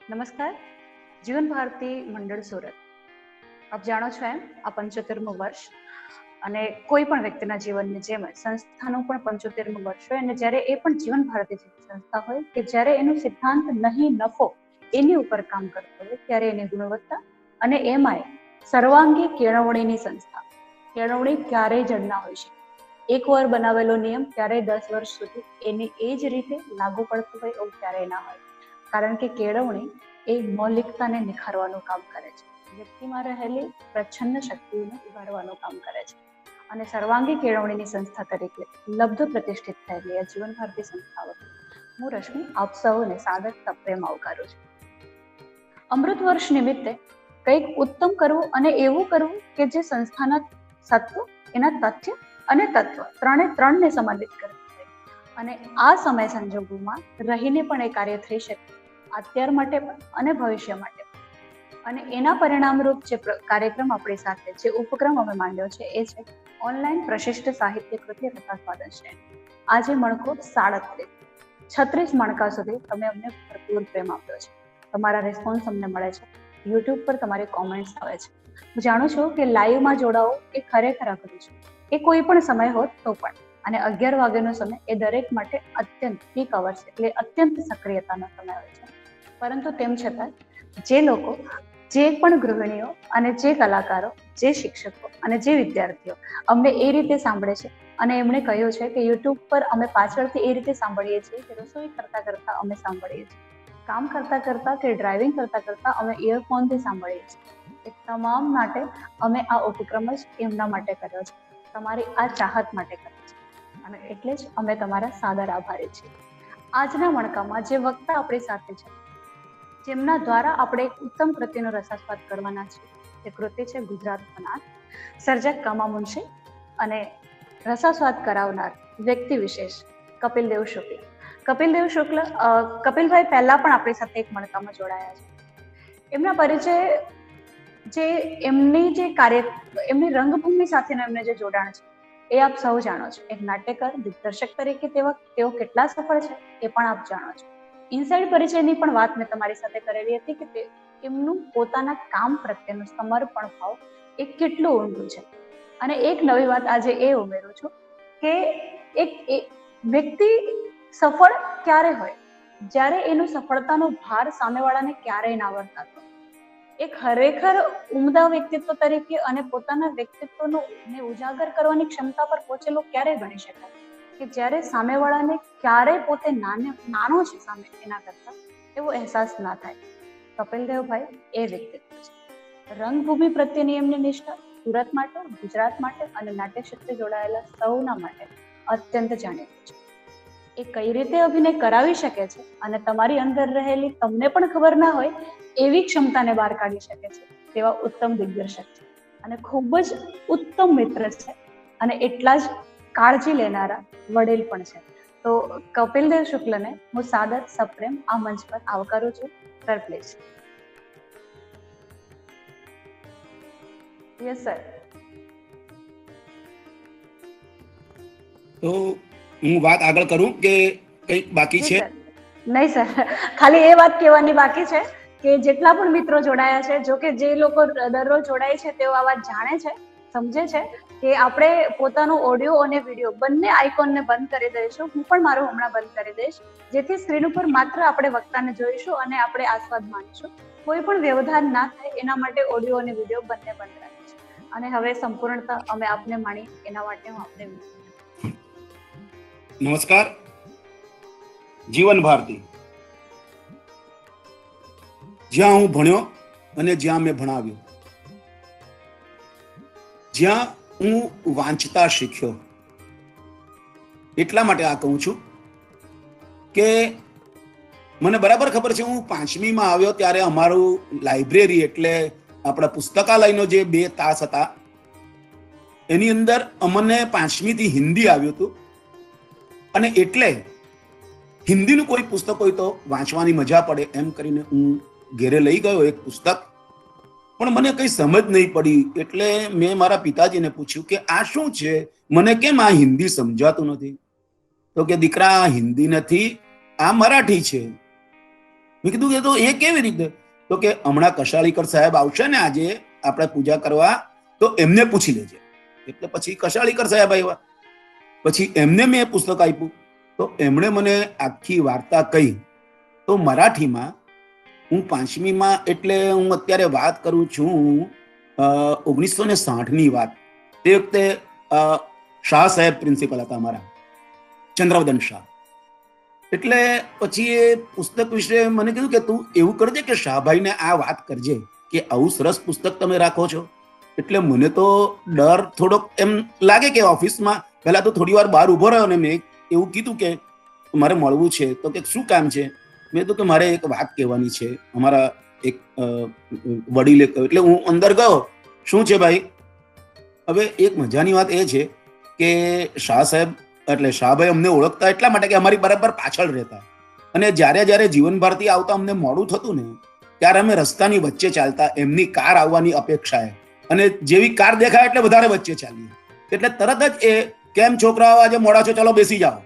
નમસ્કાર. જીવન ભારતી મંડળ સુરત. આપ જાણો છો એમ આ 75મું વર્ષ અને કોઈ પણ વ્યક્તિના જીવનની જેમ સંસ્થાનું પણ 75મું વર્ષ હોય અને જ્યારે એ પણ જીવન ભારતી સંસ્થા હોય કે જ્યારે એનું સિદ્ધાંત નહીં નફો એની ઉપર કામ કરતો હોય ત્યારે એની ગુણવત્તા અને એમાંય સર્વાંગી કેળવણીની સંસ્થા. કેળવણી ક્યારેય જડ ના હોય છે. એકવાર બનાવેલો નિયમ ક્યારેય 10 વર્ષ સુધી એની એ જ રીતે લાગુ પડતો હોય એવું ક્યારેય ના હોય. કારણ કે કેળવણી એ મૌલિકતાને નિખારવાનું કામ કરે છે, વ્યક્તિમાં રહેલી પ્રચ્છન્ન શક્તિઓને ઉગાડવાનું કામ કરે છે અને સર્વાંગી કેળવણીની સંસ્થા તરીકે લબ્ધ પ્રતિષ્ઠિત થયેલી આ જીવન ભારતી સંસ્થા વતી હું રશ્મિ આપ સૌને સાદર સપ્રેમ આવકારું છું. અમૃત વર્ષ નિમિત્તે કંઈક ઉત્તમ કરવું અને એવું કરવું કે જે સંસ્થાના સત્વ, એના તથ્ય અને તત્વ ત્રણને સંબંધિત કરે અને આ સમય સંજોગોમાં રહીને પણ એ કાર્ય થઈ શકે, અત્યાર માટે પણ અને ભવિષ્ય માટે પણ. અને એના પરિણામરૂપ જે કાર્યક્રમ આપણી સાથે જે ઉપક્રમ અમે માંડ્યો છે એ છે ઓનલાઈન પ્રશિષ્ટ સાહિત્ય કૃતિ રસાસ્વાદન શ્રેણી. આજે મણકો 36 મણકા સુધી તમે અમને ભરપૂર પ્રેમ આપ્યો છે. તમારા રિસ્પોન્સ અમને મળે છે, યુટ્યુબ પર તમારી કોમેન્ટ્સ આવે છે. હું જાણું છું કે લાઈવમાં જોડાવો એ ખરેખર અઘરું છે, એ કોઈ પણ સમય હોત તો પણ. અને 11 વાગ્યાનો સમય એ દરેક માટે અત્યંત પીક અવર્સ એટલે અત્યંત સક્રિયતાનો સમય હોય છે. પરંતુ તેમ છતાં જે લોકો, જે પણ ગૃહિણીઓ અને જે કલાકારો, જે શિક્ષકો અને જે વિદ્યાર્થીઓ અમને એ રીતે સાંભળે છે અને એમણે કહ્યું છે કે યુટ્યુબ પર અમે પાછળથી એ રીતે સાંભળીએ છીએ કે રસોઈ કરતા અમે સાંભળીએ છીએ, કામ કરતા કે ડ્રાઇવિંગ કરતા અમે ઇયરફોનથી સાંભળીએ છીએ. એ તમામ માટે અમે આ ઉપક્રમ જ એમના માટે કર્યો છે, તમારી આ ચાહત માટે કર્યો છે અને એટલે જ અમે તમારા સાદર આભારી છીએ. આજના મણકામાં જે વક્તા આપણી સાથે છે, જેમના દ્વારા આપણે એક ઉત્તમ કૃતિનો રસાસ્વાદ કરવાના છે, તે કૃતિ છે ગુજરાત અનાથ, સર્જક કામા મુનશી અને રસાસ્વાદ કરાવનાર વ્યક્તિ વિશેષ કપિલદેવ શુક્લ. કપિલભાઈ પહેલા પણ આપણી સાથે એક મણકામાં જોડાયા છે. એમના પરિચય જે એમની રંગભૂમિ સાથેનો એમને જે જોડાણ છે એ આપ સૌ જાણો છો. એક નાટ્યકાર, દિગ્દર્શક તરીકે તેઓ કેટલા સફળ છે એ પણ આપ જાણો છો. ઇનસાઇડ પરિચયની પણ વાત મેં તમારી સાથે કરેલી હતી કે એમનું પોતાના કામ પ્રત્યેનું સમર્પણ ભાવ એ કેટલું ઊંડું છે. અને એક નવી વાત આજે એ ઉમેરું છું કે એક વ્યક્તિ સફળ ક્યારે હોય, જ્યારે એનું સફળતાનો ભાર સામેવાળાને ક્યારેય ના વર્તાતો. એક ખરેખર ઉમદા વ્યક્તિત્વ તરીકે અને પોતાના વ્યક્તિત્વનો ઉજાગર કરવાની ક્ષમતા પર પહોંચેલો ક્યારે ગણી શકાય કે જ્યારે સામેવાળાને ક્યારેય પોતે નાનો છે સામે એના કરતા એવો અહેસાસ ના થાય. કપિલદેવભાઈ એ વ્યક્તિત્વ છે. રંગભૂમિ પ્રત્યેની એમની નિષ્ઠા સુરત માટે, ગુજરાત માટે અને નાટ્ય ક્ષેત્રે જોડાયેલા સૌના માટે અત્યંત જાણીતું છે. એ કઈ રીતે અભિનય કરાવી શકે છે અને તમારી અંદર રહેલી તમને પણ ખબર ના હોય એવી ક્ષમતાને બહાર કાઢી શકે છે તેવા ઉત્તમ દિગ્દર્શક છે અને ખૂબ જ ઉત્તમ મિત્ર છે અને એટલા જ કાળજી લેનારા વડીલ પણ છે. તો કપિલદેવ શુક્લને હું સાદર સપ્રેમ આ મંચ પર આવકારું છું. Sir please. Yes sir. તો હું વાત આગળ કરું કે કંઈક બાકી છે? નહીં સર, ખાલી એ વાત કહેવાની બાકી છે કે જેટલા પણ મિત્રો જોડાયા છે, જો કે જે લોકો દરરોજ જોડાય છે તેઓ આ વાત જાણે છે, સમજે છે કે આપણે પોતાનો ઓડિયો અને વિડીયો બંને આઇકોનને બંધ કરી દઈશું. હું પણ મારું હમણાં બંધ કરી દઈશ, જેથી સ્ક્રીન ઉપર માત્ર આપણે વક્તાને જોઈશું અને આપણે આસ્વાદ માણીશું. કોઈ પણ વ્યવધાન ના થાય એના માટે ઓડિયો અને વિડીયો બંને બંધ રાખીશું. અને હવે સંપૂર્ણતા અમે આપને માણી એના માટે હું આપને નમસ્કાર. જીવન ભારતી, જ્યાં હું ભણ્યો અને જ્યાં મેં ભણાવ્યું, જ્યાં હું વાંચતા શીખ્યો. એટલા માટે આ કહું છું કે મને બરાબર ખબર છે, હું 5મીમાં આવ્યો ત્યારે અમારું લાઇબ્રેરી એટલે આપણા પુસ્તકાલયનો જે 2 તાસ હતા એની અંદર અમને 5મીથી હિન્દી આવ્યું હતું અને એટલે હિન્દીનું કોઈ પુસ્તક હોય તો વાંચવાની મજા પડે એમ કરીને હું ઘેરે લઈ ગયો એક પુસ્તક. પણ મને કઈ સમજ નહીં પડી એટલે મેં મારા પિતાજીને પૂછ્યું કે આ શું છે, મને કેમ આ હિન્દી સમજાતું નથી? તો કે દીકરા, આ હિન્દી નથી, આ મરાઠી છે. મેં કીધું કે તો એ કેવી રીતે? તો કે હમણાં કશાળીકર સાહેબ આવશે ને આજે આપણે પૂજા કરવા, તો એમને પૂછી લેજે. એટલે પછી કશાળીકર સાહેબ આવ્યા, પછી એમને મેં પુસ્તક આપ્યું, તો એમણે મને આખી વાર્તા કહી. તો મરાઠીમાં હું 5મીમાં, એટલે હું અત્યારે વાત કરું છું 1960ની વાત. તે વખતે શાહ સાહેબ પ્રિન્સિપલ હતા અમારા, ચંદ્રવદન શાહ. એટલે પછી એ પુસ્તક વિશે મને કીધું કે તું એવું કરજે કે શાહભાઈને આ વાત કરજે કે આવું સરસ પુસ્તક તમે રાખો છો. એટલે મને તો ડર થોડોક એમ લાગે કે ઓફિસમાં પહેલા તો થોડી વાર બહાર ઉભો રહ્યો ને મેં એવું કીધું કે મારે મળવું છે. તો કે શું કામ છે? મેં કીધું કે મારે એક વાત કહેવાની છે, અમારા એક વડીલે કહ્યું. એટલે હું અંદર ગયો, શું છે ભાઈ? હવે એક મજાની વાત એ છે કે શાહ સાહેબ એટલે શાહભાઈ અમને ઓળખતા એટલા માટે કે અમારી બરાબર પાછળ રહેતા, અને જ્યારે જ્યારે જીવન ભારતી આવતા અમને મોડું થતું ને ત્યારે અમે રસ્તાની વચ્ચે ચાલતા, એમની કાર આવવાની અપેક્ષાએ, અને જેવી કાર દેખાય એટલે વધારે વચ્ચે ચાલીએ. એટલે તરત જ એ કેમ છોકરાઓ આજે મોડા છો, ચાલો બેસી જાઓ,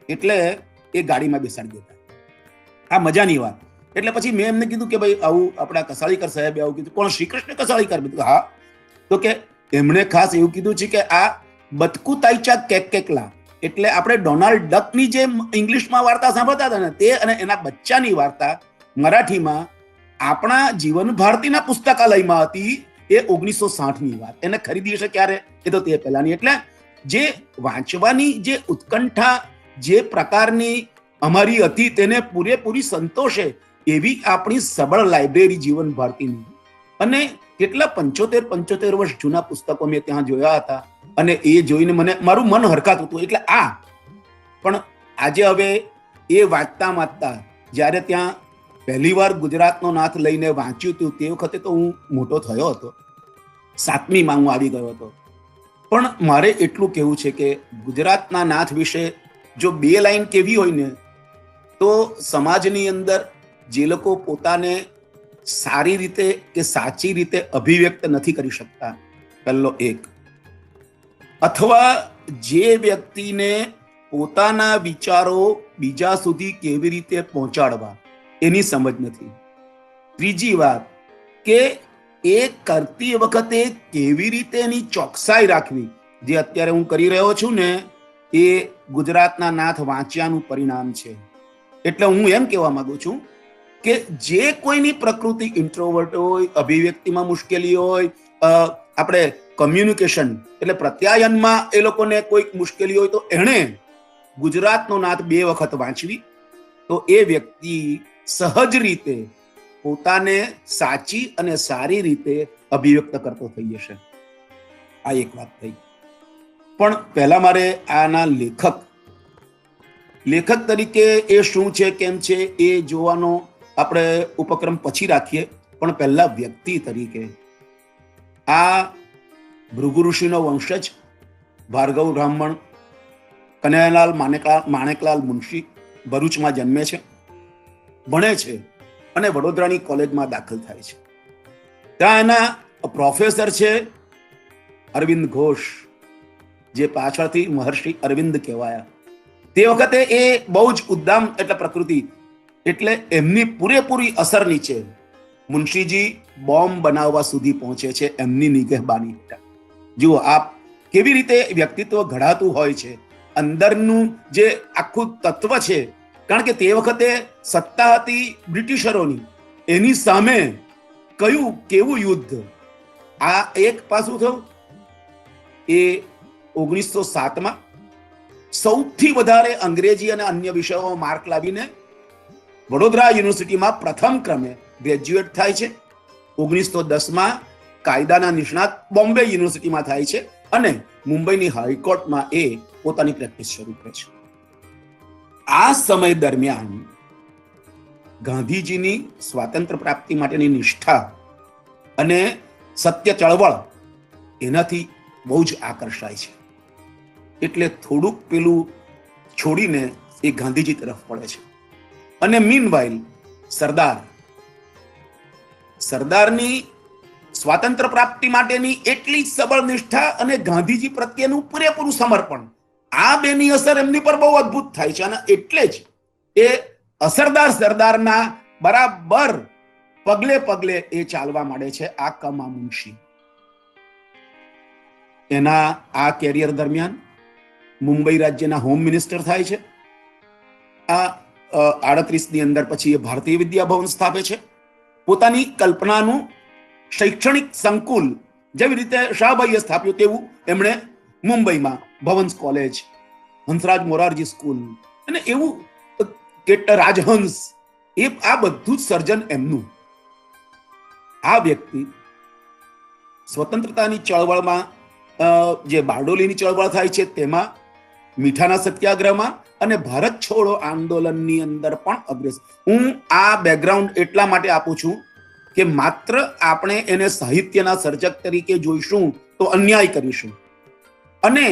એટલે એ ગાડીમાં બેસાડી દેતા. આ મજાની વાત. એટલે પછી મેં એમને કીધું કે ભાઈ આવું આપણા કસાળીકર સાહેબે આવું કીધું. કોણ? શ્રી કૃષ્ણ કસાળીકર? હા. તો કે એમણે ખાસ એવું કીધું છે કે આ બતકુ તાઈચા કેક કેકલા, એટલે આપણે ડોનાલ્ડ ડકની જે ઇંગ્લિશમાં વાર્તા સાંભળતા હતા ને તે અને એના બચ્ચાની વાર્તા મરાઠીમાં આપણા જીવન ભારતીના પુસ્તકાલયમાં હતી. એ 1960ની વાત. એને ખરીદી હશે ક્યારે? એ તો તે પહેલાની. એટલે જે વાંચવાની જે ઉત્કંઠા જે પ્રકારની અમારી હતી તેને પૂરેપૂરી સંતોષે એવી આપણી સબળ લાઇબ્રેરી જીવન ભારતીની. અને કેટલા 75 વર્ષ જૂના પુસ્તકો મેં ત્યાં જોયા હતા, અને એ જોઈને મને મારું મન હરખાતું હતું. એટલે પણ આજે હવે એ વાંચતા જ્યારે ત્યાં પહેલી વાર ગુજરાતનો નાથ લઈને વાંચ્યું હતું તે વખતે તો હું મોટો થયો હતો, 7મીમાં હું આવી ગયો હતો. પણ મારે એટલું કહેવું છે કે ગુજરાતના નાથ વિશે જો 2 લાઈન કહેવી હોય ને તો સમાજની અંદર જે લોકો પોતાને સારી રીતે કે સાચી રીતે અભિવ્યક્ત નથી કરી શકતા, પહેલો એક, અથવા જે વ્યક્તિને પોતાના વિચારો બીજા સુધી કેવી રીતે પહોંચાડવા એની સમજ નથી. ત્રીજી વાત કે એ કરતી વખતે કેવી રીતે એની ચોકસાઈ રાખવી, જે અત્યારે હું કરી રહ્યો છું ને એ ગુજરાતના નાથ વાંચ્યાનું પરિણામ છે. એટલે હું એમ કહેવા માંગુ છું કે જે કોઈની પ્રકૃતિ ઇન્ટ્રોવર્ટ હોય, અભિવ્યક્તિમાં મુશ્કેલી હોય, આપણે કમ્યુનિકેશન એટલે પ્રત્યાયનમાં એ લોકોને કોઈક મુશ્કેલી હોય, તો એણે ગુજરાતનો નાથ 2 વખત વાંચવી તો એ વ્યક્તિ સહજ રીતે પોતાને સાચી અને સારી રીતે અભિવ્યક્ત કરતો થઈ જશે. આ એક વાત થઈ. પણ પહેલા મારે આના લેખક તરીકે એ શું છે કેમ છે એ જોવાનો આપણે ઉપક્રમ પછી રાખીએ. પણ પહેલા વ્યક્તિ તરીકે આ ભૃગુ ઋષિનો વંશજ ભાર્ગવ બ્રાહ્મણ કનૈયાલાલ માણેકલાલ મુનશી ભરૂચમાં જન્મે છે, ભણે છે અને વડોદરાની કોલેજમાં દાખલ થાય છે. ત્યાં એના પ્રોફેસર છે અરવિંદ ઘોષ, જે પાછળથી મહર્ષિ અરવિંદ કહેવાયા. તે વખતે એ બહુ જ ઉદ્દામ એટલે પ્રકૃતિ, એટલે એમની પૂરેપૂરી અસર નીચે મુનશીજી બોમ્બ બનાવવા સુધી પહોંચે છે એમની નિગહબાની હેઠળ. જુઓ આપ કેવી રીતે વ્યક્તિત્વ ઘડાતું હોય છે, અંદરનું જે આખું તત્વ છે. કારણ કે તે વખતે સત્તા હતી બ્રિટિશરોની, એની સામે કેવું યુદ્ધ. આ એક પાસું થયું. એ 1907માં સૌથી વધારે અંગ્રેજી અને અન્ય વિષયોમાં માર્ક લાવીને વડોદરા યુનિવર્સિટીમાં પ્રથમ ક્રમે ગ્રેજ્યુએટ થાય છે. 1910માં કાયદાના નિષ્ણાત બોમ્બે યુનિવર્સિટીમાં થાય છે અને મુંબઈની હાઈકોર્ટમાં એ પોતાની પ્રેક્ટિસ શરૂ કરે છે. આ સમય દરમિયાન ગાંધીજીની સ્વાતંત્ર્ય પ્રાપ્તિ માટેની નિષ્ઠા અને સત્ય ચળવળ એનાથી બહુ જ આકર્ષાય છે. એટલે થોડુંક પેલું છોડીને એ ગાંધીજી તરફ પડે છે. અને મીનવાઇલ સરદારની સ્વાતંત્ર્ય પ્રાપ્તિ માટેની એટલી સબળ નિષ્ઠા અને ગાંધીજી પ્રત્યેનું પૂરેપૂરું સમર્પણ, આ બેની અસર એમની પર બહુ અદ્ભુત થાય છે. અને એટલે જ એ અસરદાર સરદારના બરાબર પગલે પગલે એ ચાલવા માંડે છે આ કમા મુનશી. એના આ કેરિયર દરમિયાન મુંબઈ રાજ્યના હોમ મિનિસ્ટર થાય છે. આ 38 ની અંદર પછી એ ભારતીય વિદ્યા ભવન સ્થાપે છે. પોતાની કલ્પનાનું શૈક્ષણિક સંકુલ જેવી રીતે શાહભાઈએ સ્થાપ્યું તેવું એમણે મુંબઈમાં ભવન્સ કોલેજ, હંસરાજ મોરારજી સ્કૂલ અને એવું રાજહંસ, એ આ બધું જ સર્જન એમનું. આ વ્યક્તિ સ્વતંત્રતાની ચળવળમાં જે બારડોલીની ચળવળ થાય છે તેમાં, મીઠાના સત્યાગ્રહમાં અને ભારત છોડો આંદોલનની અંદર પણ અગ્રેસર. હું આ બેકગ્રાઉન્ડ એટલા માટે આપું છું કે માત્ર આપણે એને સાહિત્યના સર્જક તરીકે જોઈશું તો અન્યાય કરીશું. અને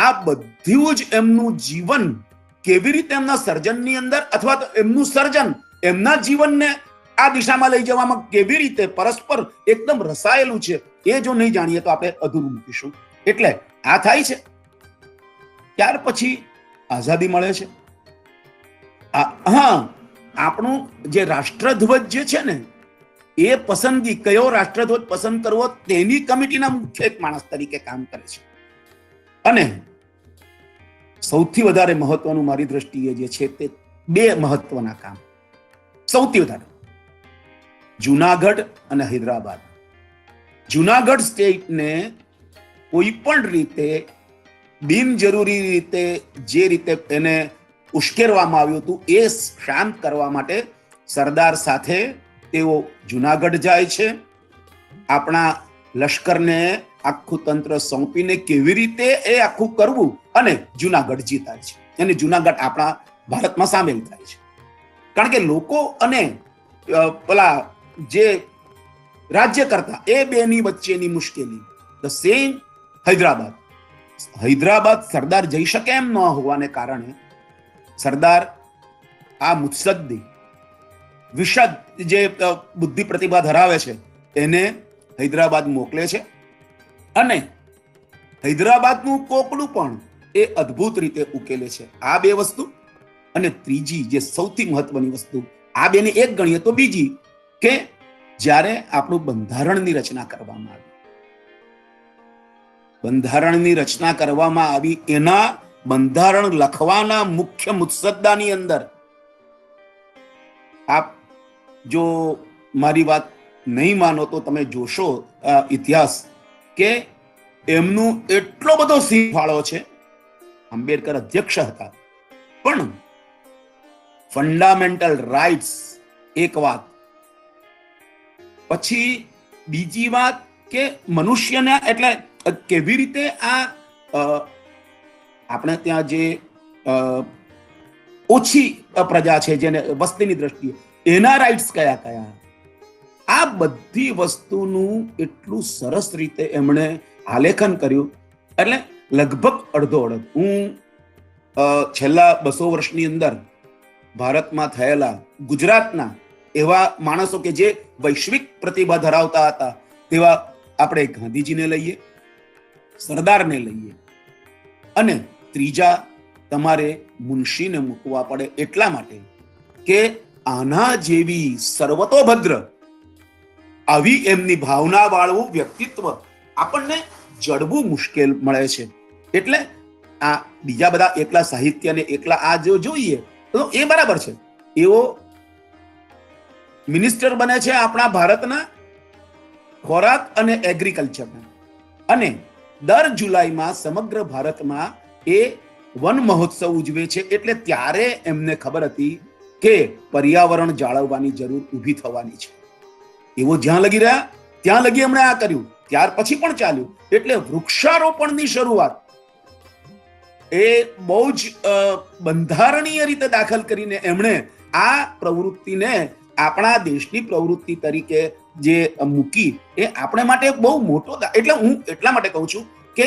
આ બધું જ એમનું જીવન કેવી રીતે એમના સર્જનની અંદર અથવા તો એમનું સર્જન એમના જીવનને આ દિશામાં લઈ જવામાં કેવી રીતે પરસ્પર એકદમ રસાયેલું છે, એ જો નહીં જાણીએ તો આપણે અધૂરું મૂકીશું. એટલે આ થાય છે. ત્યાર પછી આઝાદી મળે છે. આપણું જે રાષ્ટ્રધ્વજ જે છે ને, એ પસંદગી કયો રાષ્ટ્રધ્વજ પસંદ કરવો તેની કમિટીના મુખ્ય એક માણસ તરીકે કામ કરે છે. અને સૌથી વધારે મહત્વનું મારી દ્રષ્ટિએ જે છે તે બે મહત્વના કામ. સૌથી વધારે જુનાગઢ અને હૈદરાબાદ. જુનાગઢ સ્ટેટને કોઈ પણ રીતે બિનજરૂરી રીતે જે રીતે એને ઉશ્કેરવામાં આવ્યું હતું એ શાંત કરવા માટે સરદાર સાથે તેઓ જુનાગઢ જાય છે. આપણા લશ્કરને આખું તંત્ર સોંપીને કેવી રીતે એ આખું કરવું અને જુનાગઢ જીતાય છે. અને જુનાગઢ આપણા ભારતમાં સામેલ થાય છે. કારણ કે લોકો અને પેલા જે રાજ્ય કરતા એ બેની વચ્ચેની મુશ્કેલી. The same Hyderabad. હૈદરાબાદ સરદાર જઈ શકે એમ ન હોવાને કારણે સરદાર આ મુત્સદ્દી વિશદ જે બુદ્ધિ પ્રતિભા ધરાવે છે એને હૈદરાબાદ મોકલે છે. અને હૈદરાબાદનું કોકડું પણ એ અદ્ભુત રીતે ઉકેલે છે. આ બે વસ્તુ. અને ત્રીજી જે સૌથી મહત્વની વસ્તુ, આ બેને એક ગણીએ તો બીજી, કે જ્યારે આપણું બંધારણની રચના કરવામાં આવી, બંધારણની રચના કરવામાં આવી, એના બંધારણ લખવાના મુખ્ય મુત્સદ્દાની અંદર આપ જો મારી વાત નહીં માનો તો તમે જોશો ઇતિહાસ કે એમનું એટલો બધો સિંહ ફાળો છે. આંબેડકર અધ્યક્ષ હતા, પણ ફંડામેન્ટલ રાઇટ્સ એક વાત, પછી બીજી વાત કે મનુષ્યને એટલે કેવી રીતે આ આપણે ત્યાં જે ઓછી પ્રજા છે જેને વસ્તીની દ્રષ્ટિએ એના રાઇટ્સ કયા કયા, આ બધી વસ્તુનું એટલું સરસ રીતે એમણે આલેખન કર્યું. એટલે લગભગ અડધો અડધ હું છેલ્લા 200 વર્ષની અંદર ભારતમાં થયેલા ગુજરાતના એવા માણસો કે જે વૈશ્વિક પ્રતિભા ધરાવતા હતા તેવા આપણે ગાંધીજીને લઈએ, સરદારને લઈએ, અને ત્રીજા તમારે મુનશીને મૂકવા પડે એટલા માટે કે આના જેવી સર્વતોભદ્ર આવી એમની ભાવના વાળું વ્યક્તિત્વ આપણને જડવું મુશ્કેલ મળે છે. એટલે આ બીજા બધા એકલા સાહિત્યને એકલા આ જો જોઈએ તો એ બરાબર છે. એવો મિનિસ્ટર બને છે આપણા ભારતના ખોરાક અને એગ્રીકલ્ચરના, અને દર જુલાઈમાં સમગ્ર ભારતમાં એ વન મહોત્સવ ઉજવે છે. એટલે ત્યારે એમને ખબર હતી કે પર્યાવરણ જાળવવાની જરૂર ઊભી થવાની છે. એવો જ્યાં લગી રહ્યા ત્યાં લગી એમણે આ કર્યું. ત્યાર પછી પણ ચાલ્યું. એટલે વૃક્ષારોપણની શરૂઆત એ બહુ જ બંધારણીય રીતે દાખલ કરીને એમણે આ પ્રવૃત્તિને આપણા દેશની પ્રવૃત્તિ તરીકે જે મૂકી, એ આપણે માટે બહુ મોટો. એટલે હું એટલા માટે કહું છું કે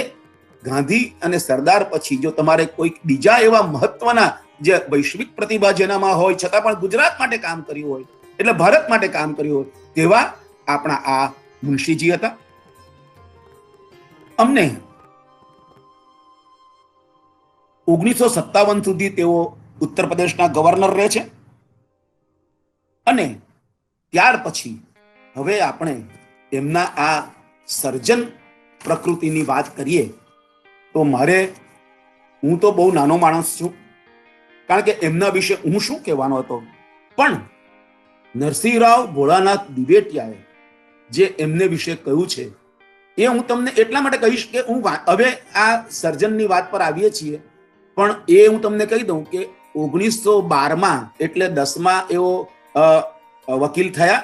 ગાંધી અને સરદાર પછી જો તમારે કોઈક બીજા એવા મહત્વના જે વૈશ્વિક પ્રતિભા જેનામાં હોય છતાં પણ ગુજરાત માટે કામ કર્યું હોય, એટલે ભારત માટે કામ કર્યું હોય, તેવા આપણા આ મુનશીજી હતા. અમને 1957 સુધી તેઓ ઉત્તર પ્રદેશના ગવર્નર રહે છે, અને ત્યાર પછી હવે આપણે એમના આ સર્જન પ્રકૃતિની વાત કરીએ તો હું તો બહુ નાનો માણસ છું, કારણ કે એમના વિશે હું શું કહેવાનો હતો, પણ નરસિંહરાવ ભોળાનાથ દિવેટિયાએ જે એમને વિશે કહ્યું છે એ હું તમને એટલા માટે કહીશ કે હવે આ સર્જનની વાત પર આવીએ છીએ, પણ એ હું તમને કહી દઉં કે 1912માં એટલે 10માં એઓ વકીલ થયા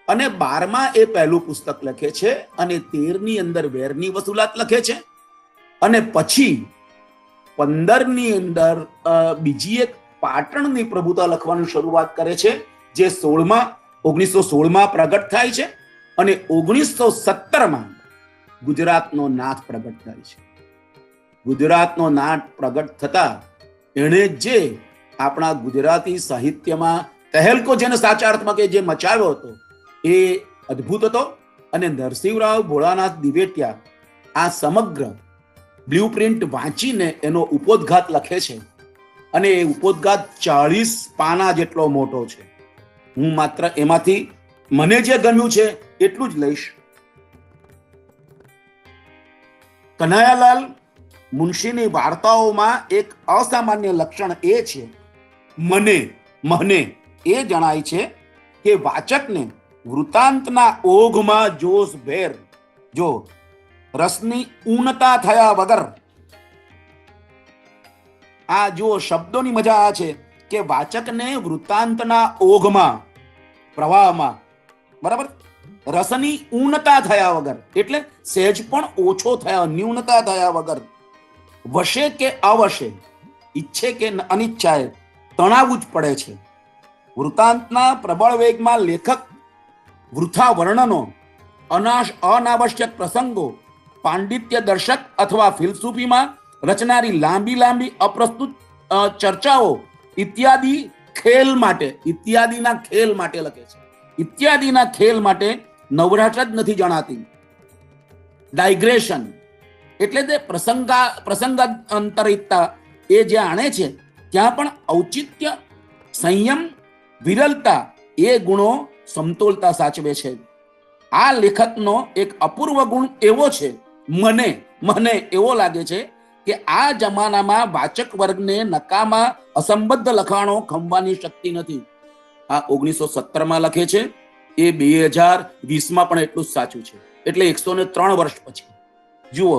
અને 12માં એ પહેલું પુસ્તક લખે છે અને 13ની અંદર વેરની વસૂલાત લખે છે અને પછી 15ની અંદર બીજી એક પાટણની પ્રભુતા લખવાની શરૂઆત કરે છે, જે 1916માં પ્રગટ થાય છે અને 1917માં ગુજરાતનો નાથ પ્રગટ થાય છે. ગુજરાતનો નાથ પ્રગટ થતા એણે જે આપણા ગુજરાતી સાહિત્યમાં તહેલકો, જેને સાચા અર્થમાં કે જે મચાવ્યો હતો એ અદ્ભુત હતો. અને નરસિંહરાવ ભોળાનાથ દિવેટિયા આ સમગ્ર બ્લુપ્રિન્ટ વાંચીને એનો ઉપોદ્ઘાત લખે છે અને એ ઉપોદ્ઘાત 40 પાના જેટલો મોટો છે. હું માત્ર એમાંથી મને જે ગમ્યું છે એટલું જ લઈશ. કનૈયાલાલ મુનશીની વાર્તાઓમાં એક અસામાન્ય લક્ષણ એ છે, મને એ જણાય છે કે વાચકને વૃત્તાંતના ઓઘમાં જોશભેર જો રસની ઊનતા થયા વગર, આ જો શબ્દોની મજા આ છે કે વાચકને વૃત્તાંતના ઓઘમાં, પ્રવાહમાં, બરાબર, રસની ઊનતા થયા વગર એટલે સહેજ પણ ઓછો થયા, ન્યૂનતા થયા વગર, વશે કે અવશે, ઈચ્છે કે અનિચ્છાએ તણાવવું જ પડે છે. વૃત્તાંતના પ્રબળ વેગમાં લેખક વૃથા વર્ણનો, અનાવશ્યક પ્રસંગો, પાંડિત્ય દર્શક અથવા ફિલસૂફીમાં રચનારી લાંબી અપ્રસ્તુત ચર્ચાઓ ઇત્યાદિના ખેલ માટે લખે છે. ઇત્યાદિના ખેલ માટે નવરાશ જ નથી જણાતી. ડાયગ્રેશન એટલે તે પ્રસંગાંતરિતતા એ જે આણે છે ત્યાં પણ ઔચિત્ય, સંયમ, વિરલતા એ ગુણો સમતોલતા સાચવે છે. આ લેખકનો એક અપૂર્વ ગુણ એવો છે, મને એવો લાગે છે કે આ જમાનામાં વાચક વર્ગને નકામા અસંબદ્ધ લખાણો ખંભવાની શક્તિ નથી. આ 1917માં લખે છે, એ 2020માં પણ એટલું જ સાચું છે. એટલે 103 વર્ષ પછી જુઓ,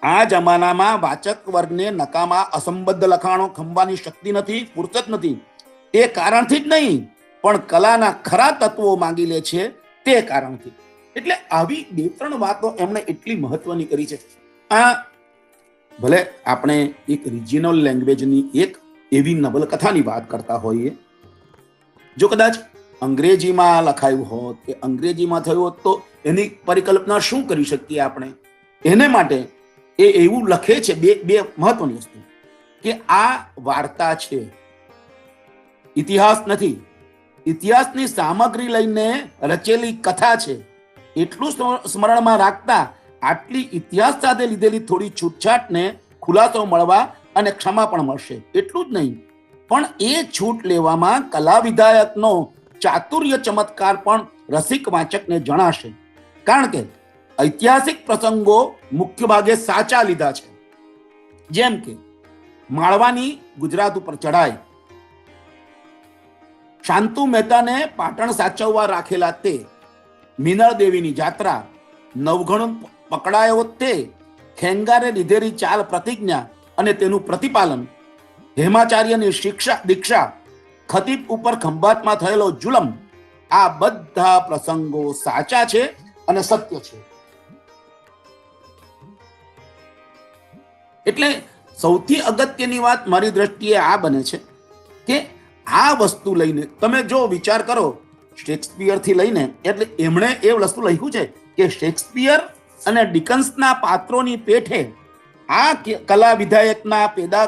આ જમાનામાં વાચક વર્ગને નકામા અસંબદ્ધ લખાણો ખંભવાની શક્તિ નથી, ફુરસત નથી. એ કારણથી જ નહીં, પણ કલાના ખરા તત્વો માંગી લે છે તે કારણથી. એટલે આવી 2-3 વાતો એમણે એટલી મહત્વની કરી છે. આ ભલે આપણે એક રિજિનલ લેંગ્વેજની એક એવી નવલકથાની વાત કરતા હોઈએ, જો કદાચ અંગ્રેજીમાં લખાયું હોત કે અંગ્રેજીમાં થયું હોત તો એની પરિકલ્પના શું કરી શકીએ આપણે? એને માટે એ એવું લખે છે, બે મહત્વની વસ્તુ, કે આ વાર્તા છે, ઇતિહાસ નથી. ઇતિહાસની સામગ્રી લઈને રચેલી કથા છે. એટલું સ્મરણમાં રાખતા આટલી ઇતિહાસ સાથે લીધેલી થોડી છૂટછાટને ખુલાસો મળવા અને ક્ષમા પણ મળશે. એટલું જ નહીં, પણ એ છૂટ લેવામાં કલા વિધાયકનો ચાતુર્ય ચમત્કાર પણ રસિક વાચકને જણાશે. કારણ કે ઐતિહાસિક પ્રસંગો મુખ્ય ભાગે સાચા લીધા છે. જેમ કે માળવાની ગુજરાત ઉપર ચઢાઈ, શાંતુ મહેતાને પાટણ સાચવવા રાખેલા તે, મીનળ દેવીની જાત્રા, નવઘણ પકડાયો તે, ખેંગારે લીધેલી ચાલ પ્રતિજ્ઞા અને તેનું પ્રતિપાલન, હેમાચાર્યની દીક્ષા, ખતીબ ઉપર ખંભાતમાં થયેલો જુલમ, આ બધા પ્રસંગો સાચા છે અને સત્ય છે. એટલે સૌથી અગત્યની વાત મારી દ્રષ્ટિએ આ બને છે કે આ વસ્તુ લઈને તમે જો વિચાર કરો, શેક્સપિયર થી લઈને, એટલે એમણે એ વસ્તુ લખ્યું છે કે શેક્સપિયર અને ડિકન્સના પાત્રોની પેઠે આ કલા વિધાયકના પેદા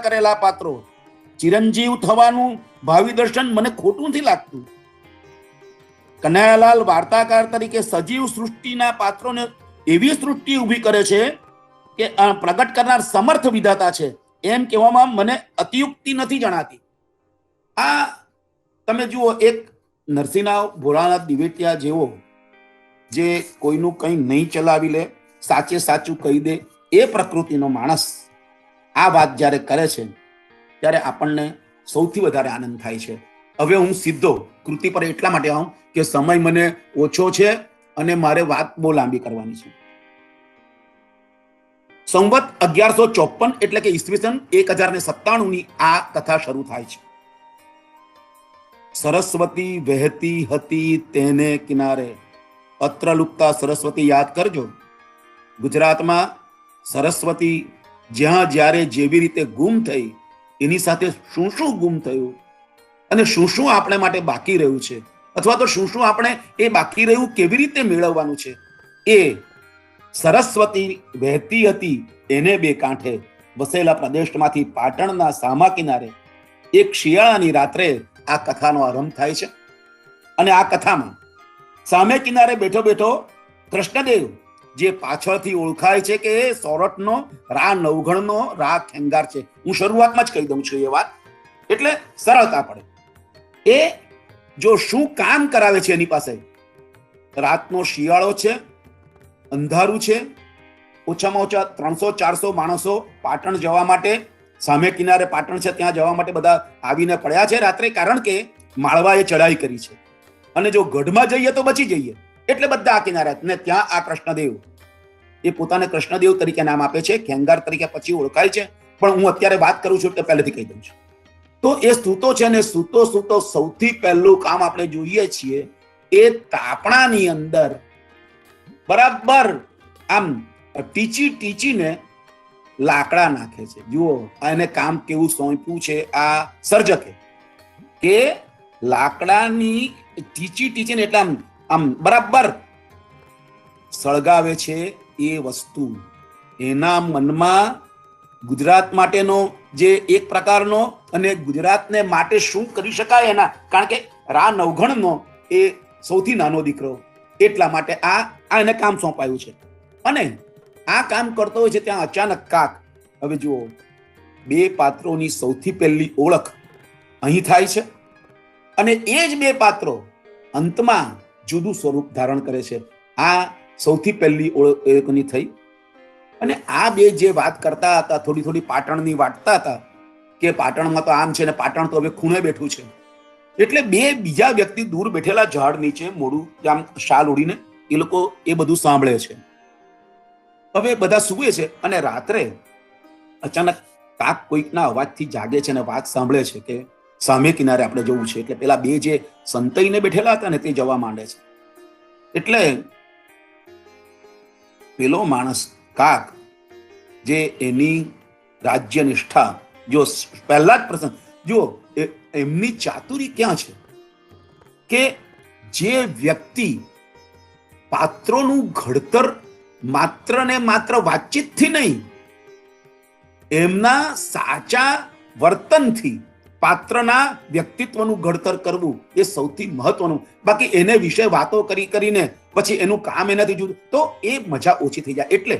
કરેલા પાત્રો ચિરંજીવ થવાનું ભાવિ દર્શન મને ખોટું નથી લાગતું. કનૈયાલાલ વાર્તાકાર તરીકે સજીવ સૃષ્ટિના પાત્રોને એવી સૃષ્ટિ ઊભી કરે છે કે પ્રગટ કરનાર સમર્થ વિધાતા છે એમ કહેવામાં મને અતિયુક્તિ નથી જણાતી. આ તમે જુઓ, એક નરસિંહના ભોળાનાથ દિવેટિયા જેવો જે કોઈનું કંઈ નહીં ચલાવી લે, સાચે સાચું કહી દે, એ પ્રકૃતિનો માણસ આ વાત જ્યારે કરે છે ત્યારે આપણને સૌથી વધારે આનંદ થાય છે. હવે હું સીધો કૃતિ પર એટલા માટે આવું કે સમય મને ઓછો છે અને મારે વાત બહુ લાંબી કરવાની છે. સંવત 1154 એટલે કે ઈસવીસન 1097 ની આ કથા શરૂ થાય છે. સરસ્વતી વહેતી હતી તેને કિનારે, અત્ર લુપ્તા સરસ્વતી. યાદ કરજો, ગુજરાતમાં સરસ્વતી જ્યાં જ્યારે જેવી રીતે ગુમ થઈ, એની સાથે શું શું ગુમ થયું અને શું શું આપણે માટે બાકી રહ્યું છે, અથવા તો શું શું આપણે એ બાકી રહ્યું કેવી રીતે મેળવવાનું છે, એ સરસ્વતી વહેતી હતી એને બે કાંઠે વસેલા પ્રદેશમાંથી પાટણના સામા કિનારે એક શિયાળાની રાત્રે આ કથાનો આરંભ થાય છે. અને આ કથામાં સામે કિનારે બેઠો બેઠો કૃષ્ણદેવ, જે પાછળથી ઓળખાય છે કે એ સોરઠનો રા નવઘણનો રા ખેંગાર છે. હું શરૂઆતમાં જ કહી દઉં છું એ વાત, એટલે સરળતા પડે. એ જો શું કામ કરાવે છે એની પાસે, રાતનો શિયાળો છે, અંધારું છે, ઓછામાં ઓછા 300-400 માણસો પાટણ જવા માટે, સામે કિનારે પાટણ છે ત્યાં જવા માટે બધા આવીને પડ્યા છે રાત્રે, કારણ કે માળવાએ ચડાઈ કરી છે અને જો ગઢમાં જઈએ તો બચી જઈએ, એટલે બધા આ કિનારે. ને ત્યાં આ કૃષ્ણદેવ, એ પોતાને કૃષ્ણદેવ તરીકે નામ આપે છે, ખેંગાર તરીકે પછી ઓળખાય છે, પણ હું અત્યારે વાત કરું છું એટલે પહેલેથી કહી દઉં છું. તો એ સૂતો છે ને સૂતો સૂતો સૌથી પહેલું કામ આપણે જોઈએ છીએ, એ તાપણાની અંદર બરાબર આમ ટીચીને લાકડા નાખે છે. જુઓ એને કામ કેવું સોંપ્યું છે આ સર્જકે, કે લાકડાની ટીચીને એટલે આમ બરાબર સળગાવે છે એ વસ્તુ. એના મનમાં ગુજરાત માટેનો જે એક પ્રકારનો, અને ગુજરાતને માટે શું કરી શકાય એના, કારણ કે રા નવઘણનો એ સૌથી નાનો દીકરો, એટલા માટે આ એને કામ સોંપાયું છે. અને આ કામ કરતો હોય છે ત્યાં અચાનક કાક. હવે જુઓ, બે પાત્રોની સૌથી પહેલી ઓળખ અહીં થાય છે, અને એ જ બે પાત્રો અંતમાં જુદું સ્વરૂપ ધારણ કરે છે. આ સૌથી પહેલી ઓળખની થઈ. અને આ બે જે વાત કરતા હતા, થોડી થોડી પાટણની વાંટતા હતા કે પાટણમાં તો આમ છે ને પાટણ તો હવે ખૂણે બેઠું છે, એટલે બે બીજા વ્યક્તિ દૂર બેઠેલા ઝાડ નીચે મોડું આમ શાલ ઓઢીને એ લોકો એ બધું સાંભળે છે. હવે બધા સૂવે છે અને રાત્રે અચાનક કાક કોઈકના અવાજથી જાગે છે અને વાત સાંભળે છે કે સામે કિનારે આપણે જવું છે. એટલે પેલા બે જે સંતાઈને બેઠેલા હતા ને તે જવા માંડે છે. એટલે પેલો માણસ કાક, જે એની રાજ્ય નિષ્ઠા, જો પહેલા જ પ્રસંગ જો એમની ચાતુરી ક્યાં છે કે જે વ્યક્તિ પાત્રોનું ઘડતર માત્ર ને માત્ર વાતચીતથી નહીં, એમના સાચા વર્તનથી પાત્રના વ્યક્તિત્વનું ઘડતર કરવું એ સૌથી મહત્વનું. બાકી એને વિશે વાતો કરીને પછી એનું કામ એનાથી જુદું, તો એ મજા ઓછી થઈ જાય. એટલે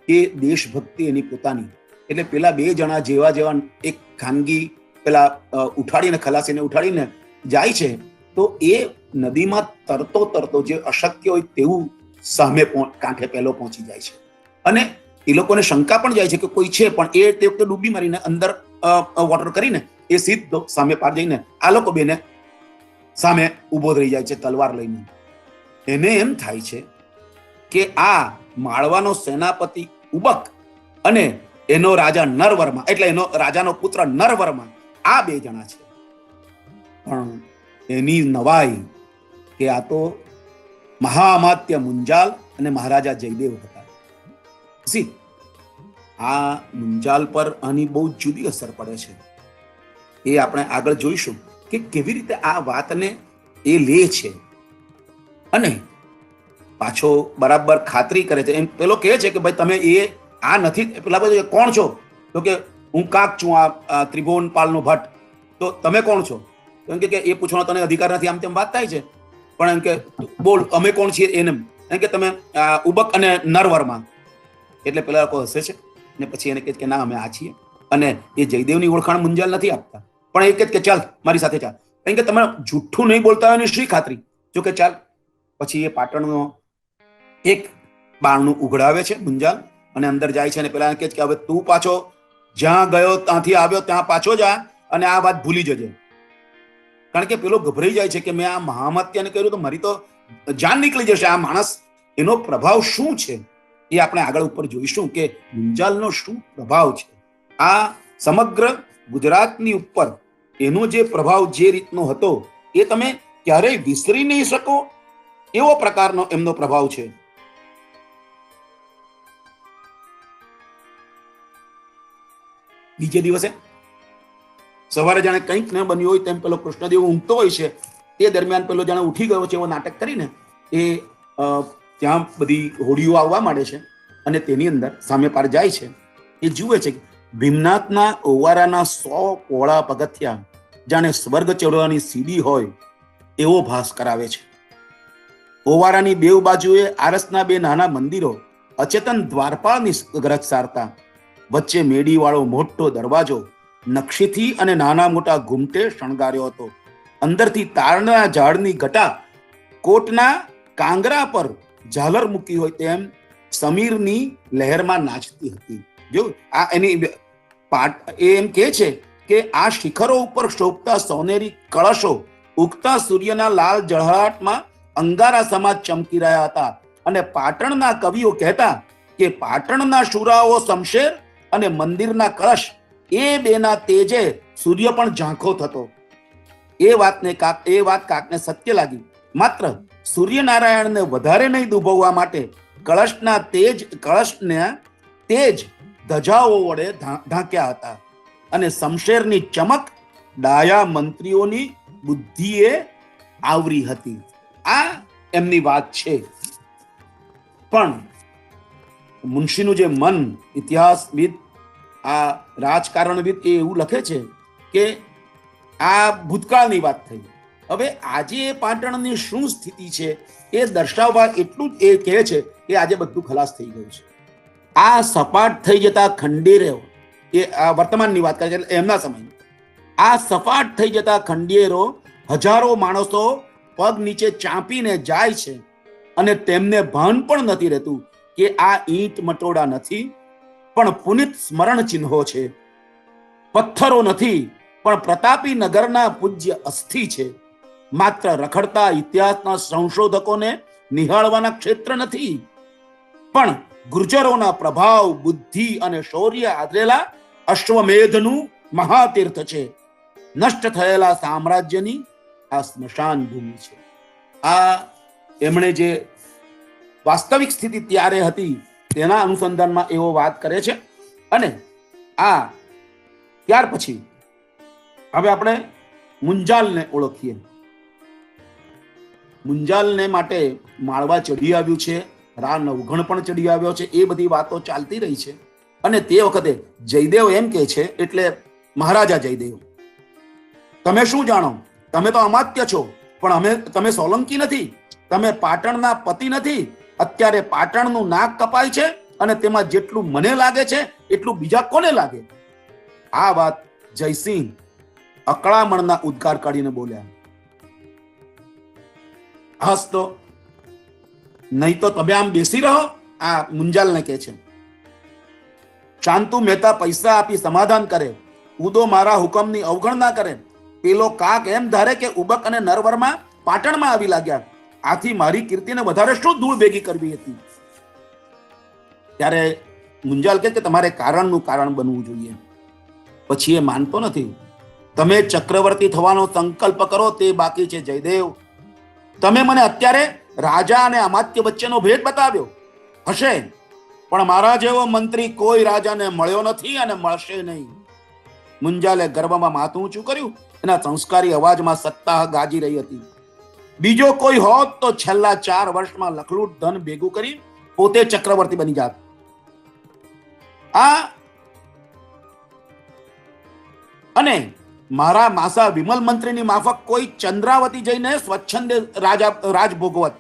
એ દેશભક્તિ એની પોતાની. એટલે પેલા બે જણા જેવા એક ખાનગી પેલા ઉઠાડીને, ખલાસીને ઉઠાડીને જાય છે, તો એ નદીમાં તરતો જે અશક્ય હોય તેવું સામે કાંઠે પહેલો પહોંચી જાય છે. અને એ લોકોને શંકા પણ જાય છે કે કોઈ છે, પણ એ તે વખતે ડૂબી મારીને અંદર વોટર કરીને એ સીધો સામે પાર જઈને આ લોકો બેને સામે ઉભો રહી જાય છે તલવાર લઈને. એને એમ થાય છે કે આ માળવાનો સેનાપતિ ઉબક અને એનો રાજા નરવર્મા, એટલે એનો રાજાનો પુત્ર નરવર્મા, આ બે જણા છે. પણ એની નવાઈ કે આ તો મહામાત્ય મુંજાલ અને મહારાજા જયદેવ હતા. આ મુંજાલ પર આની બહુ જુદી અસર પડે છે. એ આપણે આગળ જોઈશું કે કેવી રીતે આ વાતને એ લે છે અને પાછો બરાબર ખાતરી કરે છે. એમ પેલો કહે છે કે ભાઈ તમે એ આ નથી. પેલા બધું કોણ છો? તો કે હું કાક છું, આ ત્રિભુવનપાલનો ભટ્ટ. તો તમે કોણ છો? એમ કે એ પૂછવાનો તને અધિકાર નથી, આમ તેમ વાત થાય છે. પણ એમ કે બોલ અમે કોણ છીએ એને. એમ કે તમે ઉબક અને નરવર્મા. એટલે પેલા લોકો હસે છે ને પછી એને કહે કે ના અમે આ છીએ. અને એ જયદેવની ઓળખાણ મુંજાલ નથી આપતા, પણ એ કહે કે ચાલ મારી સાથે ચાલ. કારણ કે તમે જૂઠું નહીં બોલતા હોય એની શી ખાતરી? જો કે ચાલ પછી એ પાટણનો એક બારણું ઉઘડાવે છે મુંજાલ, અને અંદર જાય છે અને પેલા કહે છે કે હવે તું પાછો જ્યાં ગયો ત્યાંથી આવ્યો ત્યાં પાછો જા અને આ વાત ભૂલી જજે. કારણ કે પેલો ગભરાઈ જાય છે કે મેં આ મહામત્યાને કર્યું તો મારી તો જાન નીકળી જશે. આ માણસ, એનો પ્રભાવ શું છે એ આપણે આગળ ઉપર જોઈશું કે મુંજાલનો શું પ્રભાવ છે. આ સમગ્ર ગુજરાતની ઉપર એનો જે પ્રભાવ જે રીતનો હતો એ તમે ક્યારેય વિસરી નહીં શકો એવો પ્રકારનો એમનો પ્રભાવ છે. બીજે દિવસે સવારે જાણે કંઈક ન બન્યું હોય તેમ પેલો કૃષ્ણદેવ ઊંઘતો હોય છે. તે દરમિયાન પેલો જાણે ઉઠી ગયો છે એવો નાટક કરીને એ ત્યાં બધી હોડીઓ આવવા માંડે છે અને તેની અંદર સામે પાર જાય છે. એ જુએ છે ભીમનાથના ઓવારાના 100 પોળા પગથિયા જાણે સ્વર્ગ ચડવાની સીડી હોય એવો ભાસ કરાવે છે. ઓવારાની બેઉ બાજુએ આરસના 2 નાના મંદિરો અચેતન દ્વારપાળની ગરજ સારતા, વચ્ચે મેડીવાળો મોટો દરવાજો નકશીથી અને નાના મોટા ઘૂમટે શણગાર્યો હતો. અંદરથી તારના ઝાડની ઘટા કોટના કાંગરા પર ઝાલર મૂકી હોય તેમ સમીરની લહેરમાં નાચતી હતી. જો આ એની એમ કહે છે કે આ શિખરો ઉપર શોભતા સોનેરી કળશો ઉગતા સૂર્યના લાલ ઝળહળાટમાં અંગારા સમાજ ચમકી રહ્યા હતા. અને પાટણના કવિઓ કહેતા કે પાટણના શુરાઓ શમશેર અને મંદિરના કળશ એ બેના તેજે સૂર્ય પણ ઝાંખો થતો. એ વાત કાકને સત્ય લાગી. માત્ર સૂર્યનારાયણને વધારે નહીં દુભવવા માટે કળશના તેજ ધજાઓ વડે ઢાંક્યા હતા અને શમશેરની ચમક ડાયા મંત્રીઓની બુદ્ધિએ આવરી હતી. આ એમની વાત છે. પણ મુનશીનું જે મન, ઇતિહાસવિદ, આ રાજકારણવિદ, એ એવું લખે છે કે આ ભૂતકાળની વાત થઈ. હવે આજે પાટણની શું સ્થિતિ છે એ દર્શાવવા એટલું જ એ કહે છે કે આજે બધું ખલાસ થઈ ગયું છે. આ સપાટ થઈ જતા ખંડેરો, એ આ વર્તમાનની વાત કરે છે એટલે એમના સમય, આ સપાટ થઈ જતા ખંડેરો હજારો માણસો પગ નીચે ચાંપીને જાય છે અને તેમને ભાન પણ નથી રહેતું કે આ ઈંટ મટોડા નથી પણ પુનિત સ્મરણ ચિહ્નો છે. પથ્થરો નથી પણ પ્રતાપી નગરના પૂજ્ય અસ્થિ છે. માત્ર રખડતા ઇતિહાસના સંશોધકોને નિહાળવાના ક્ષેત્ર નથી પણ ગુર્જરોના પ્રભાવ, બુદ્ધિ અને શૌર્ય આદરેલા અશ્વમેધનું મહાતીર્થ છે. નષ્ટ થયેલા સામ્રાજ્યની આ સ્મશાન ભૂમિ છે. આ એમણે જે વાસ્તવિક સ્થિતિ ત્યારે હતી તેના અનુસંધાનમાં એવો વાત કરે છે. અને આ ત્યાર પછી હવે આપણે મુંજાલને ઓળખીએ. મુંજાલને માટે માળવા ચડી આવ્યું છે, રા નવઘણ પણ ચડી આવ્યો છે, એ બધી વાતો ચાલતી રહી છે. અને તે વખતે જયદેવ એમ કે છે, એટલે મહારાજા જયદેવ, તમે શું જાણો, તમે તો અમાત્ય છો, પણ તમે સોલંકી નથી, તમે પાટણના પતિ નથી. અત્યારે પાટણનું નાક કપાય છે અને તેમાં જેટલું મને લાગે છે એટલું બીજા કોને લાગે? આ વાત જયસિંહ અકળામણના ઉદ્ગાર કાઢીને બોલ્યા. હસતો, નહીં તો તમે આમ બેસી રહો. આ મુંજાલને કહે છે. શાંતુ મહેતા પૈસા આપી સમાધાન કરે, ઉદો મારા હુકમની અવગણના કરે. પેલો કાક એમ ધારે કે ઉબક અને નરવરમાં પાટણમાં આવી લાગ્યા. આથી મારી કીર્તિને વધારે શું ધૂળ ભેગી કરવી હતી? ત્યારે મુંજાલ કહે કે તમારે કારણનું કારણ બનવું જોઈએ. પછી એ માનતો નથી. તમે ચક્રવર્તી થવાનો સંકલ્પ કરો તે બાકી છે જયદેવ. તમે મને અત્યારે રાજા અને અમાત્ય વચ્ચેનો ભેદ બતાવ્યો હશે, પણ મારા જેવો મંત્રી કોઈ રાજાને મળ્યો નથી અને મળશે નહીં. મુંજાલે ગર્વમાં માથું ઊંચું કર્યું. એના સંસ્કારી અવાજમાં સત્તા ગાજી રહી હતી. બીજો કોઈ હોત તો છેલ્લા 4 વર્ષમાં લખલૂટ ધન ભેગું કરી પોતે ચક્રવર્તી બની જાત. અને મારા માસા વિમલ મંત્રીની માફક કોઈ ચંદ્રાવતી જઈને સ્વચ્છંદે રાજ ભોગવત.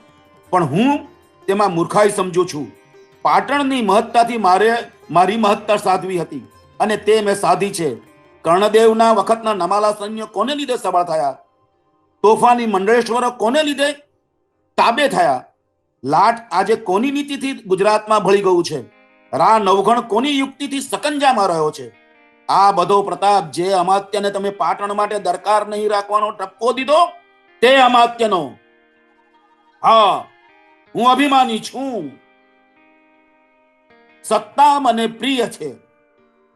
પણ હું તેમાં મૂર્ખાઈ સમજુ છું. પાટણની મહત્તાથી મારી મહત્તા સાધવી હતી અને તે મેં સાધી છે. કર્ણદેવના વખતના નમાલા સૈન્ય કોને લીધે સબળ થયા? તોફાની મંડળેશ્વરો કોને લીધે તાબે થયા? લાટ આજે કોની નીતિથી ગુજરાતમાં ભળી ગયું છે? રા નવઘણ કોની યુક્તિથી સકંજામાં રહ્યો છે? આ બધો પ્રતાપ જે અમાત્યને તમે પાટણ માટે દરકાર નહીં રાખવાનો ટપકો દીધો, તે અમાત્યનો. હા, હું અભિમાની છું. સત્તા મને પ્રિય છે,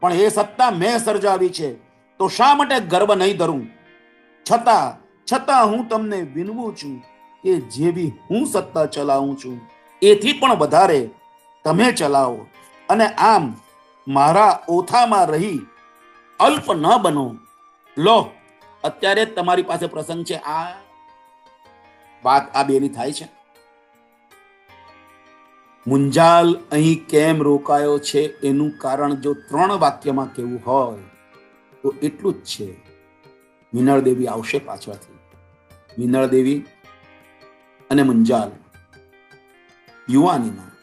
પણ એ સત્તા મેં સર્જાવી છે, તો શા માટે ગર્વ નહીં ધરું? છતાં હું તમને વિનવું છું કે જેવી હું સત્તા ચલાવું છું એથી પણ વધારે તમે ચલાવો, અને આમ મારા ઓથામાં રહી અલ્પ ન બનો. લો, અત્યારે તમારી પાસે પ્રસંગ છે. આ વાત આ બેની થાય છે. મુંજાલ અહીં કેમ રોકાયો છે એનું કારણ જો 3 વાક્યમાં કેવું હોય તો એટલું જ છે. મિનળ દેવી આવશે પાછળથી. મિનળ દેવી અને મુંજાલ યુવાનીમાં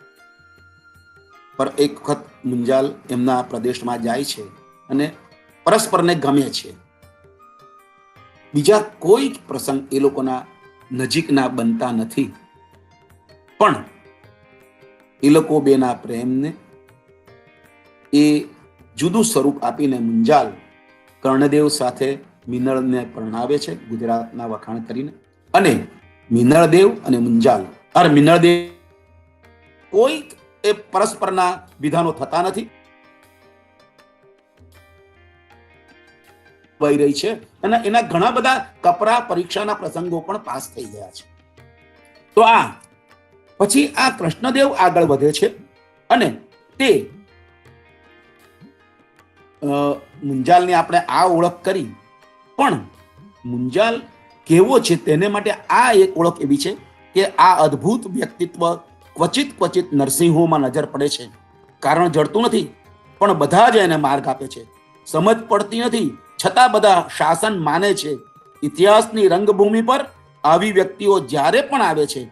પર એક વખત મુંજાલ એમના પ્રદેશમાં જાય છે અને પરસ્પરને ગમે છે. બીજા કોઈ પ્રસંગ એ લોકોના નજીકના બનતા નથી, પણ એ લોકો બેના પ્રેમને એ જુદું સ્વરૂપ આપીને મુંજાલ કર્ણદેવ સાથે મિનળને પરણાવે છે, ગુજરાતના વખાણ કરીને. અને મિનળદેવ અને મુંજાલ મિનળદેવ કોઈ એ પરસ્પરના વિધાનો થતા નથી, વહી રહી છે, અને એના ઘણા બધા કપરા પરીક્ષાના પ્રસંગો પણ પાસ થઈ ગયા છે. તો પછી આ કૃષ્ણદેવ આગળ વધે છે અને તે મુંજાલની આપણે આ ઓળખ કરી, પણ મુંજાલ કેવો છે તેને માટે આ એક ઓળખ એવી છે કે આ અદ્ભુત વ્યક્તિત્વ ક્વચિત નરસિંહોમાં નજર પડે છે. કારણ જડતું નથી, પણ બધા જ એને માર્ગ આપે છે. સમજ પડતી નથી, છતાં બધા શાસન માને છે. ઇતિહાસની રંગભૂમિ પર આવી વ્યક્તિઓ જ્યારે પણ આવે છે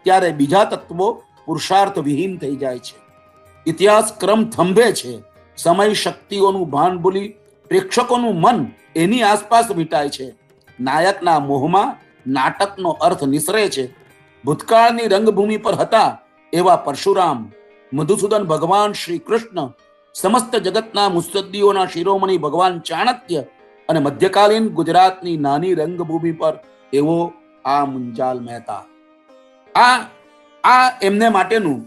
ત્યારે બીજા તત્વો પુરુષાર્થ વિહીન થઈ જાય છે. ઇતિહાસ ક્રમ થંભે છે. સમય શક્તિઓનું ભાન ભૂલી પ્રેક્ષકોનું મન એની આસપાસ વીંટાય છે. નાયકના મોહમાં નાટકનો અર્થ નિસરે છે. ભૂતકાળની રંગભૂમિ પર હતા એવા પરશુરામ, મધુસૂદન ભગવાન શ્રી કૃષ્ણ, સમસ્ત જગતના મુત્સદ્દીઓના શિરોમણી ભગવાન ચાણક્ય, અને મધ્યકાલીન ગુજરાતની નાની રંગભૂમિ પર એવો આ મુંજાલ મહેતા. આ એમને માટેનું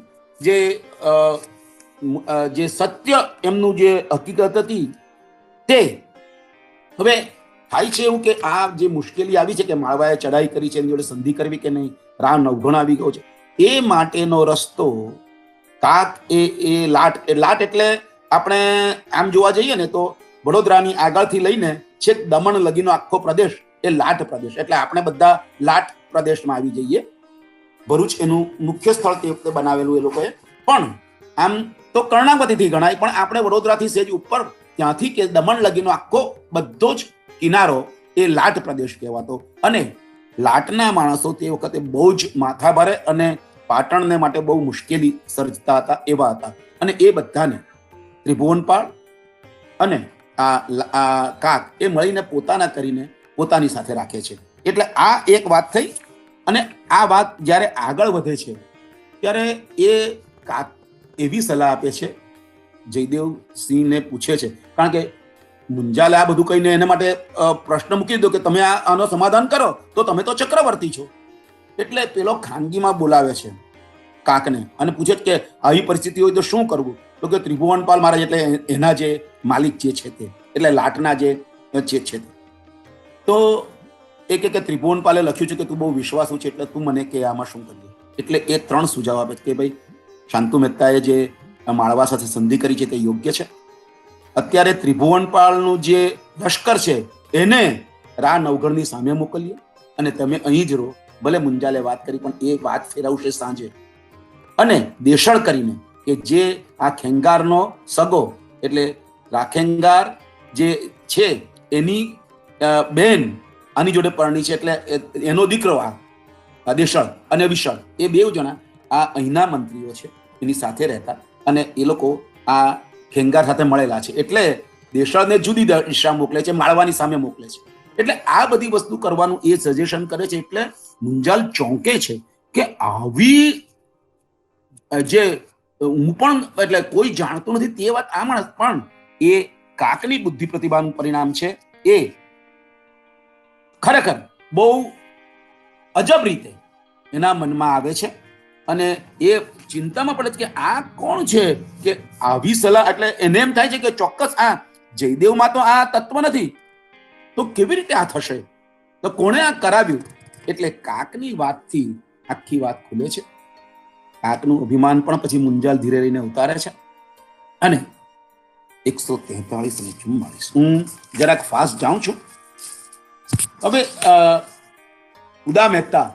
જે સત્ય એમનું જે હકીકત હતી તે હવે થાય છે એવું કે આ જે મુશ્કેલી આવી છે કે માળવાએ ચડાઈ કરી છે, એની જોડે સંધિ કરવી કે નહીં, રા નવઘણ આવી ગયો છે, એ માટેનો રસ્તો કાક એ લાટ એટલે આપણે આમ જોવા જઈએ ને તો વડોદરાની આગળથી લઈને છેક દમણ લગીનો આખો પ્રદેશ એ લાટ પ્રદેશ, એટલે આપણે બધા લાટ પ્રદેશમાં આવી જઈએ. ભરૂચ એનું મુખ્ય સ્થળ તે વખતે બનાવેલું એ લોકોએ, પણ આમ તો કર્ણાવતીથી ગણાય, પણ આપણે વડોદરાથી સેજ ઉપર ત્યાંથી કે દમણ લગીનો આખો બધો જ કિનારો એ લાટ પ્રદેશ કહેવાતો. અને લાટના માણસો તે વખતે બહુ જ માથાભારે અને પાટણને માટે બહુ મુશ્કેલી સર્જતા હતા એવા હતા. અને એ બધાને ત્રિભુવનપાળ અને આ કાક એ મળીને પોતાના કરીને પોતાની સાથે રાખે છે. એટલે આ એક વાત થઈ. અને આ વાત જ્યારે આગળ વધે છે ત્યારે એ કાક એવી સલાહ આપે છે, જયદેવસિંહને પૂછે છે, કારણ કે મુંજાલે આ બધું કહીને એના માટે પ્રશ્ન મૂકી દીધો કે તમે આનો સમાધાન કરો તો તમે તો ચક્રવર્તી છો. એટલે પેલો ખાનગીમાં બોલાવે છે કાકને અને પૂછે કે આવી પરિસ્થિતિ હોય તો શું કરવું? તો કે ત્રિભુવનપાલ મહારાજ એટલે એના જે માલિક જે છે તે, એટલે લાટના જે છે તે. તો એ કે ત્રિભુવનપાલે લખ્યું છે કે તું બહુ વિશ્વાસુ છે, એટલે તું મને કે આમાં શું કરીએ? એટલે એ 3 સુઝાવ આપે છે કે ભાઈ શાંતુ મહેતાએ જે માળવા સાથે સંધિ કરી છે તે યોગ્ય છે. અત્યારે ત્રિભુવનપાળનું જે લશ્કર છે એને રા નવઘણની સામે મોકલીએ અને તમે અહીં જ રહો. ભલે મુંજાલે વાત કરી, પણ એ વાત ફેરવશે સાંજે. અને દેશળ કરીને કે જે આ ખેંગારનો સગો, એટલે રાખેંગાર જે છે એની બેન આની જોડે પરણી છે, એટલે એનો દીકરો આ દેશળ અને વિશળ, એ 2 જણા આ અહીંના મંત્રીઓ છે એની સાથે રહેતા, અને એ લોકો આ ખેંગાર સાથે મળેલા છે. એટલે દેશળને જુદી દિશા મોકલે છે, માળવાની સામે મોકલે છે. એટલે આ બધી વસ્તુ કરવાનું એ સજેશન કરે છે. એટલે મુંજાલ ચોંકે છે કે આવી જે હું પણ એટલે કોઈ જાણતું નથી તે વાત આ માણસ પણ એ કાકની બુદ્ધિ પ્રતિભાનું પરિણામ છે. એ ખરેખર બહુ અજબ રીતે એના મનમાં આવે છે અને એ ચિંતામાં પડે છે કે આ કોણ છે કે આવી સલાહ. એટલે એને એમ થાય છે કે ચોક્કસ આ જયદેવમાં તો આ તત્વ નથી, તો કેવી રીતે આ થશે, તો કોણે આ કરાવ્યું. એટલે કાકની વાતથી આખી વાત ખુલે છે. કાકનું અભિમાન પણ પછી મુંજાલ ધીરે રહીને ઉતારે છે. અને 143 અને 44 હું જરાક ફાસ્ટ જાઉં છું. હવે ઉદા મહેતા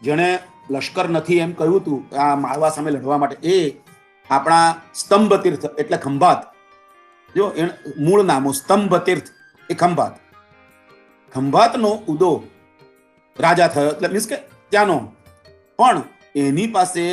જેણે લશ્કર નથી એમ કહ્યું હતું આ માળવા સામે લડવા માટે, એ આપણા સ્તંભ તીર્થ એટલે ખંભાત, જો એ મૂળ નામો સ્તંભ તીર્થ એ ખંભાત, ખંભાતનો ઉદો રાજા થયો એટલે મીન્સ કે ત્યાંનો. પણ એની પાસે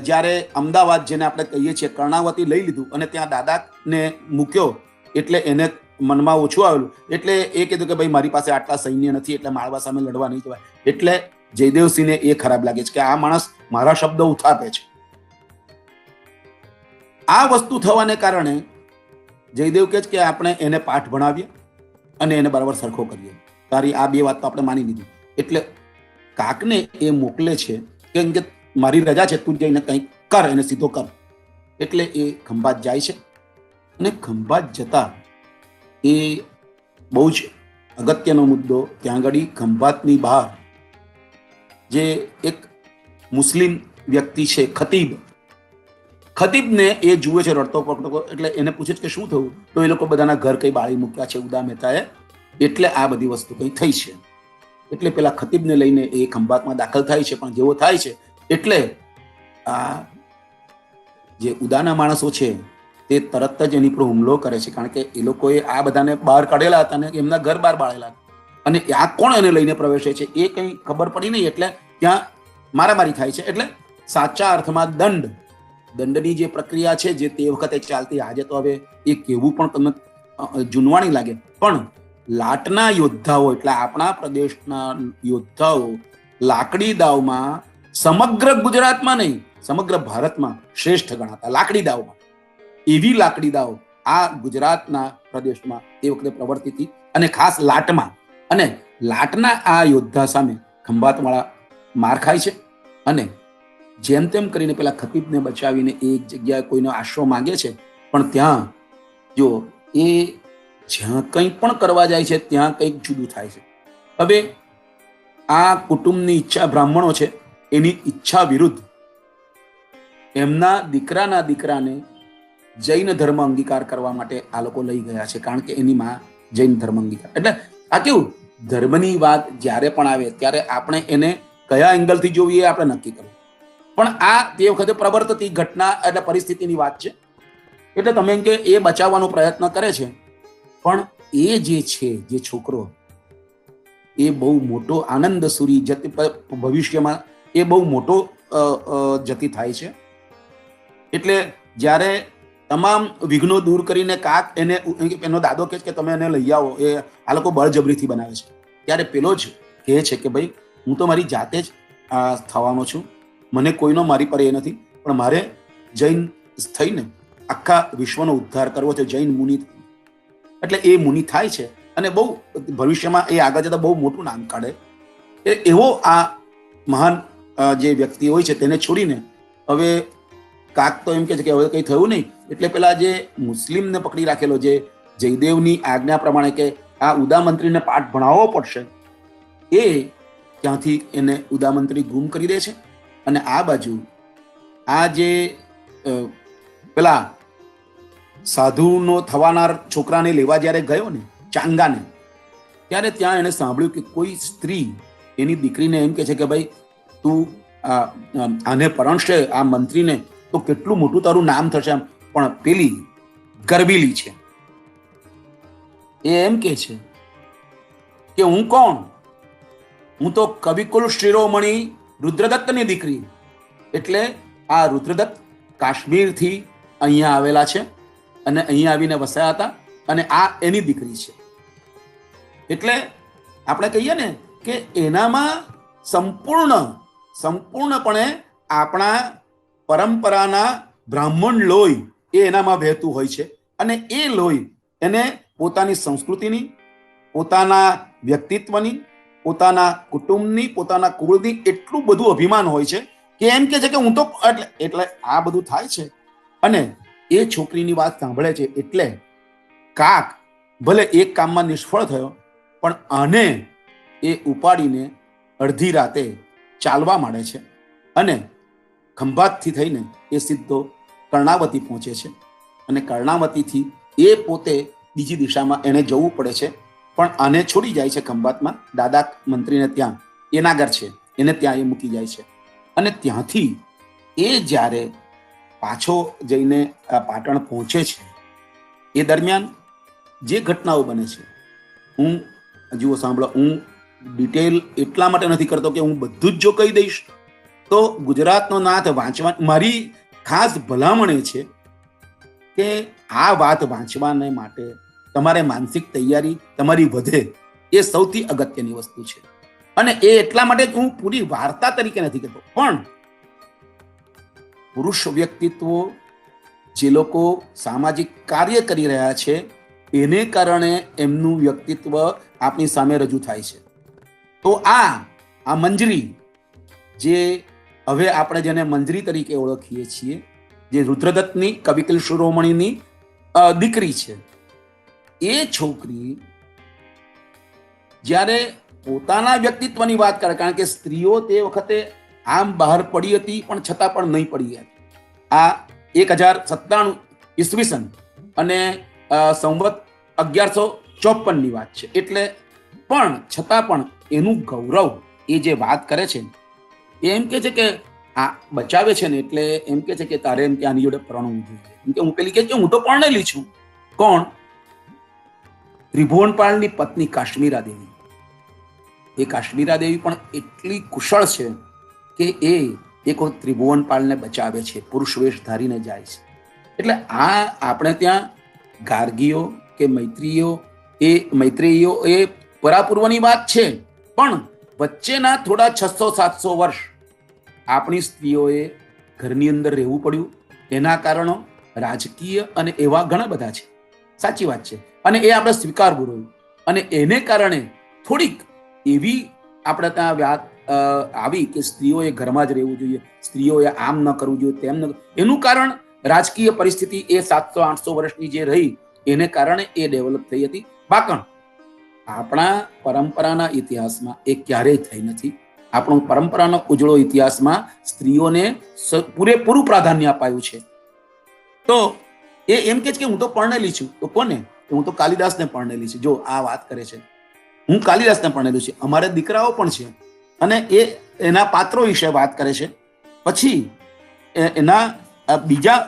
જ્યારે અમદાવાદ જેને આપણે કહીએ છીએ કર્ણાવતી લઈ લીધું અને ત્યાં દાદાને મૂક્યો એટલે એને મનમાં ઓછું આવેલું. એટલે એ કીધું કે ભાઈ મારી પાસે આટલા સૈન્ય નથી એટલે માળવા સામે લડવા નહીં જવાય. એટલે જયદેવસિંહને એ ખરાબ લાગે છે કે આ માણસ મારા શબ્દ ઉથાપે છે. આ વસ્તુ થવાને કારણે જયદેવ કહે છે કે આપણે એને પાઠ ભણાવીએ અને એને બરાબર સરખો કરીએ. તારી આ બે વાત તો આપણે માની લીધી. એટલે કાકને એ મોકલે છે કેમ કે મારી રજા છે, તું જઈને કંઈક કર, એને સીધો કર. એટલે એ ખંભાત જાય છે અને ખંભાત જતા એ બહુ જ અગત્યનો મુદ્દો ત્યાં આગળ ખંભાતની બહાર જે એક મુસ્લિમ વ્યક્તિ છે ખતીબ, ખતીબને એ જુએ છે રડતો પકડતો. એટલે એને પૂછે છે કે શું થયું, તો એ લોકો બધાના ઘર કઈ બાળી મૂક્યા છે ઉદા મહેતાએ, એટલે આ બધી વસ્તુ કઈ થઈ છે. એટલે પેલા ખતીબને લઈને એ ખંભાતમાં દાખલ થાય છે. પણ જેવો થાય છે એટલે આ જે ઉદાના માણસો છે તે તરત જ એની પર હુમલો કરે છે, કારણ કે એ લોકોએ આ બધાને બહાર કાઢેલા હતા અને એમના ઘર બહાર બાળેલા હતા અને આ કોણ એને લઈને પ્રવેશે છે એ કંઈ ખબર પડી નહીં. એટલે ત્યાં મારામારી થાય છે. એટલે સાચા અર્થમાં દંડની જે પ્રક્રિયા છે જે તે વખતે ચાલતી, આજે તો હવે એ કેવું પણ તમને જૂનવાણી લાગે, પણ લાટના યોદ્ધાઓ એટલે આપણા પ્રદેશના યોદ્ધાઓ લાકડી દાવમાં સમગ્ર ગુજરાતમાં નહીં સમગ્ર ભારતમાં શ્રેષ્ઠ ગણાતા. લાકડી દાવમાં એવી લાકડી દાવ આ ગુજરાતના પ્રદેશમાં એ વખતે પ્રવર્તી હતી અને ખાસ લાટમાં. અને લાટના આ યોદ્ધા સામે ખંભાતવાળા માર ખાય છે અને જેમ તેમ કરીને પેલા ખતીબને બચાવીને એક જગ્યાએ કોઈનો આશરો માંગે છે. પણ ત્યાં જો એ જ્યાં કંઈ પણ કરવા જાય છે ત્યાં કંઈક જુદું થાય છે. હવે આ કુટુંબની ઈચ્છા, બ્રાહ્મણો છે એની ઈચ્છા વિરુદ્ધ એમના દીકરાને જૈન ધર્મ અંગીકાર કરવા માટે આ લોકો લઈ ગયા છે, કારણ કે એની માં જૈન ધર્મ અંગીકાર. એટલે આ કેવું ધર્મની વાત જ્યારે પણ આવે ત્યારે આપણે એને કયા એંગલથી જોઈએ એ આપણે નક્કી કરવું. પણ આ તે વખતે પ્રવર્તતી ઘટના એટલે પરિસ્થિતિની વાત છે. એટલે તમે એમ કે એ બચાવવાનો પ્રયત્ન કરે છે, પણ એ જે છે જે છોકરો એ બહુ મોટો આનંદ સુરી જતી ભવિષ્યમાં એ બહુ મોટો જતી થાય છે. એટલે જ્યારે તમામ વિઘ્નો દૂર કરીને કાક એનો દાદો કહે છે કે તમે એને લઈ આવો, એ આ લોકો બળજબરીથી બનાવે છે, ત્યારે પેલો જ કહે છે કે ભાઈ હું તો મારી જાતે જ થવાનો છું, મને કોઈનો મારી પર એ નથી, પણ મારે જૈન થઈને આખા વિશ્વનો ઉદ્ધાર કરવો છે, જૈન મુનિ. એટલે એ મુનિ થાય છે અને બહુ ભવિષ્યમાં એ આગળ જતા બહુ મોટું નામ કાઢે. એવો આ મહાન જે વ્યક્તિ હોય છે તેને છોડીને હવે કાક તો એમ કે છે કે હવે કંઈ થયું નહીં. એટલે પેલા જે મુસ્લિમને પકડી રાખેલો, જે જયદેવની આજ્ઞા પ્રમાણે કે આ ઉદામંત્રીને પાઠ ભણાવવો પડશે, એ ત્યાંથી એને ઉદામંત્રી ગુમ કરી દે છે. અને આ બાજુ આ જે પેલા સાધુનો થવાનાર છોકરાને લેવા જ્યારે ગયો ને ચાંગાને, ત્યારે ત્યાં એને સાંભળ્યું કે કોઈ સ્ત્રી એની દીકરીને એમ કે છે કે ભાઈ તું આને પરણશે, આ મંત્રીને, તો કેટલું મોટું તારું નામ થશે. આમ પણ પેલી ગરબીલી છે એ એમ કે છે કે હું કોણ, હું તો કવિકુલ શિરોમણી રુદ્રદત્તની દીકરી. એટલે આ રુદ્રદત્ત કાશ્મીરથી અહીંયા આવેલા છે અને અહીંયા આવીને વસાયા હતા અને આ એની દીકરી છે. એટલે આપણે કહીએ ને કે એનામાં સંપૂર્ણપણે આપણા પરંપરાના બ્રાહ્મણ લોહી એ એનામાં વહેતું હોય છે. અને એ લોહી એને પોતાની સંસ્કૃતિની, પોતાના વ્યક્તિત્વની, પોતાના કુટુંબની, પોતાના કુળની એટલું બધું અભિમાન હોય છે કે એમ કે છે કે હું તો એટલે આ બધું થાય છે. અને એ છોકરીની વાત સાંભળે છે એટલે કાક ભલે એક કામમાં નિષ્ફળ થયો, પણ આને એ ઉપાડીને અડધી રાતે ચાલવા માંડે છે અને ખંભાતથી થઈને એ સીધો કર્ણાવતી પહોંચે છે. અને કર્ણાવતીથી એ પોતે બીજી દિશામાં એને જવું પડે છે, પણ આને છોડી જાય છે ખંભાતમાં. દાદા મંત્રીને ત્યાં એના ઘર છે, એને ત્યાં એ મૂકી જાય છે. અને ત્યાંથી એ જ્યારે પાછો જઈને પાટણ પહોંચે છે એ દરમિયાન જે ઘટનાઓ બને છે, હું જુઓ સાંભળો, હું ડિટેલ એટલા માટે નથી કરતો કે હું બધું જ જો કહી દઈશ તો ગુજરાતનો નાથ વાંચવા મારી ખાસ ભલામણ એ છે કે આ વાત વાંચવાને માટે તમારે માનસિક તૈયારી તમારી વધે, એ સૌથી અગત્યની વસ્તુ છે. અને એ એટલા માટે હું પૂરી વાર્તા તરીકે નથી કહેતો, પણ પુરુષ વ્યક્તિત્વો જે લોકો સામાજિક કાર્ય કરી રહ્યા છે એને કારણે એમનું વ્યક્તિત્વ આપણી સામે રજૂ થાય છે. તો આ મંજરી, જે હવે આપણે જેને મંજરી તરીકે ઓળખીએ છીએ, જે રુદ્રદત્તની કવિકુલ શિરોમણીની દીકરી છે, એ છોકરી જ્યારે પોતાના વ્યક્તિત્વની વાત કરે, કારણ કે સ્ત્રીઓ તે વખતે આમ બહાર પડી હતી પણ છતાં પણ નહીં પડી હતી. આ 1097 ઈસવીસન અને સંવત 1154 વાત છે. એટલે પણ છતાં પણ એનું ગૌરવ, એ જે વાત કરે છે એ એમ કે છે કે આ બચાવે છે ને, એટલે એમ કે છે કે તારે એમ કે આની જોડે પરણવું જોઈએ. એમ કે હું પેલી કે હું તો પરણેલી છું. કોણ? ત્રિભુવનપાળની પત્ની કાશ્મીરા દેવી. એ કાશ્મીરા દેવી પણ એટલી કુશળ છે કે એ એક ત્રિભુવનપાળને બચાવે છે, પુરુષ વેશ ધારીને જાય છે. એટલે આ આપણે ત્યાં ગાર્ગીઓ કે મૈત્રેયીઓ એ પરાપૂર્વની વાત છે, પણ વચ્ચેના થોડા 600-700 વર્ષ આપણી સ્ત્રીઓએ ઘરની અંદર રહેવું પડ્યું. એના કારણો રાજકીય અને એવા ઘણા બધા છે. સાચી વાત છે, અને એ આપણે સ્વીકારવું રહ્યું. અને એને કારણે થોડીક એવી આપણે ત્યાં વાત આવી કે સ્ત્રીઓએ ઘરમાં જ રહેવું જોઈએ, સ્ત્રીઓએ આમ ન કરવું જોઈએ, તેમ ન. એનું કારણ રાજકીય પરિસ્થિતિ એ 700-800 વર્ષની જે રહી એને કારણે એ ડેવલપ થઈ હતી. બાકણ આપણા પરંપરાના ઇતિહાસમાં એ ક્યારેય થઈ નથી. આપણો પરંપરાનો ઉજળો ઇતિહાસમાં સ્ત્રીઓને પૂરેપૂરું પ્રાધાન્ય અપાયું છે. તો એ એમ કે છે કે હું તો પરણેલી છું. તો કોને? હું તો કાલિદાસને પરણેલી છું. જો આ વાત કરે છે, હું કાલિદાસને પરણેલું છું. અમારે દીકરાઓ પણ છે. અને એ એના પાત્રો વિશે વાત કરે છે. પછી એના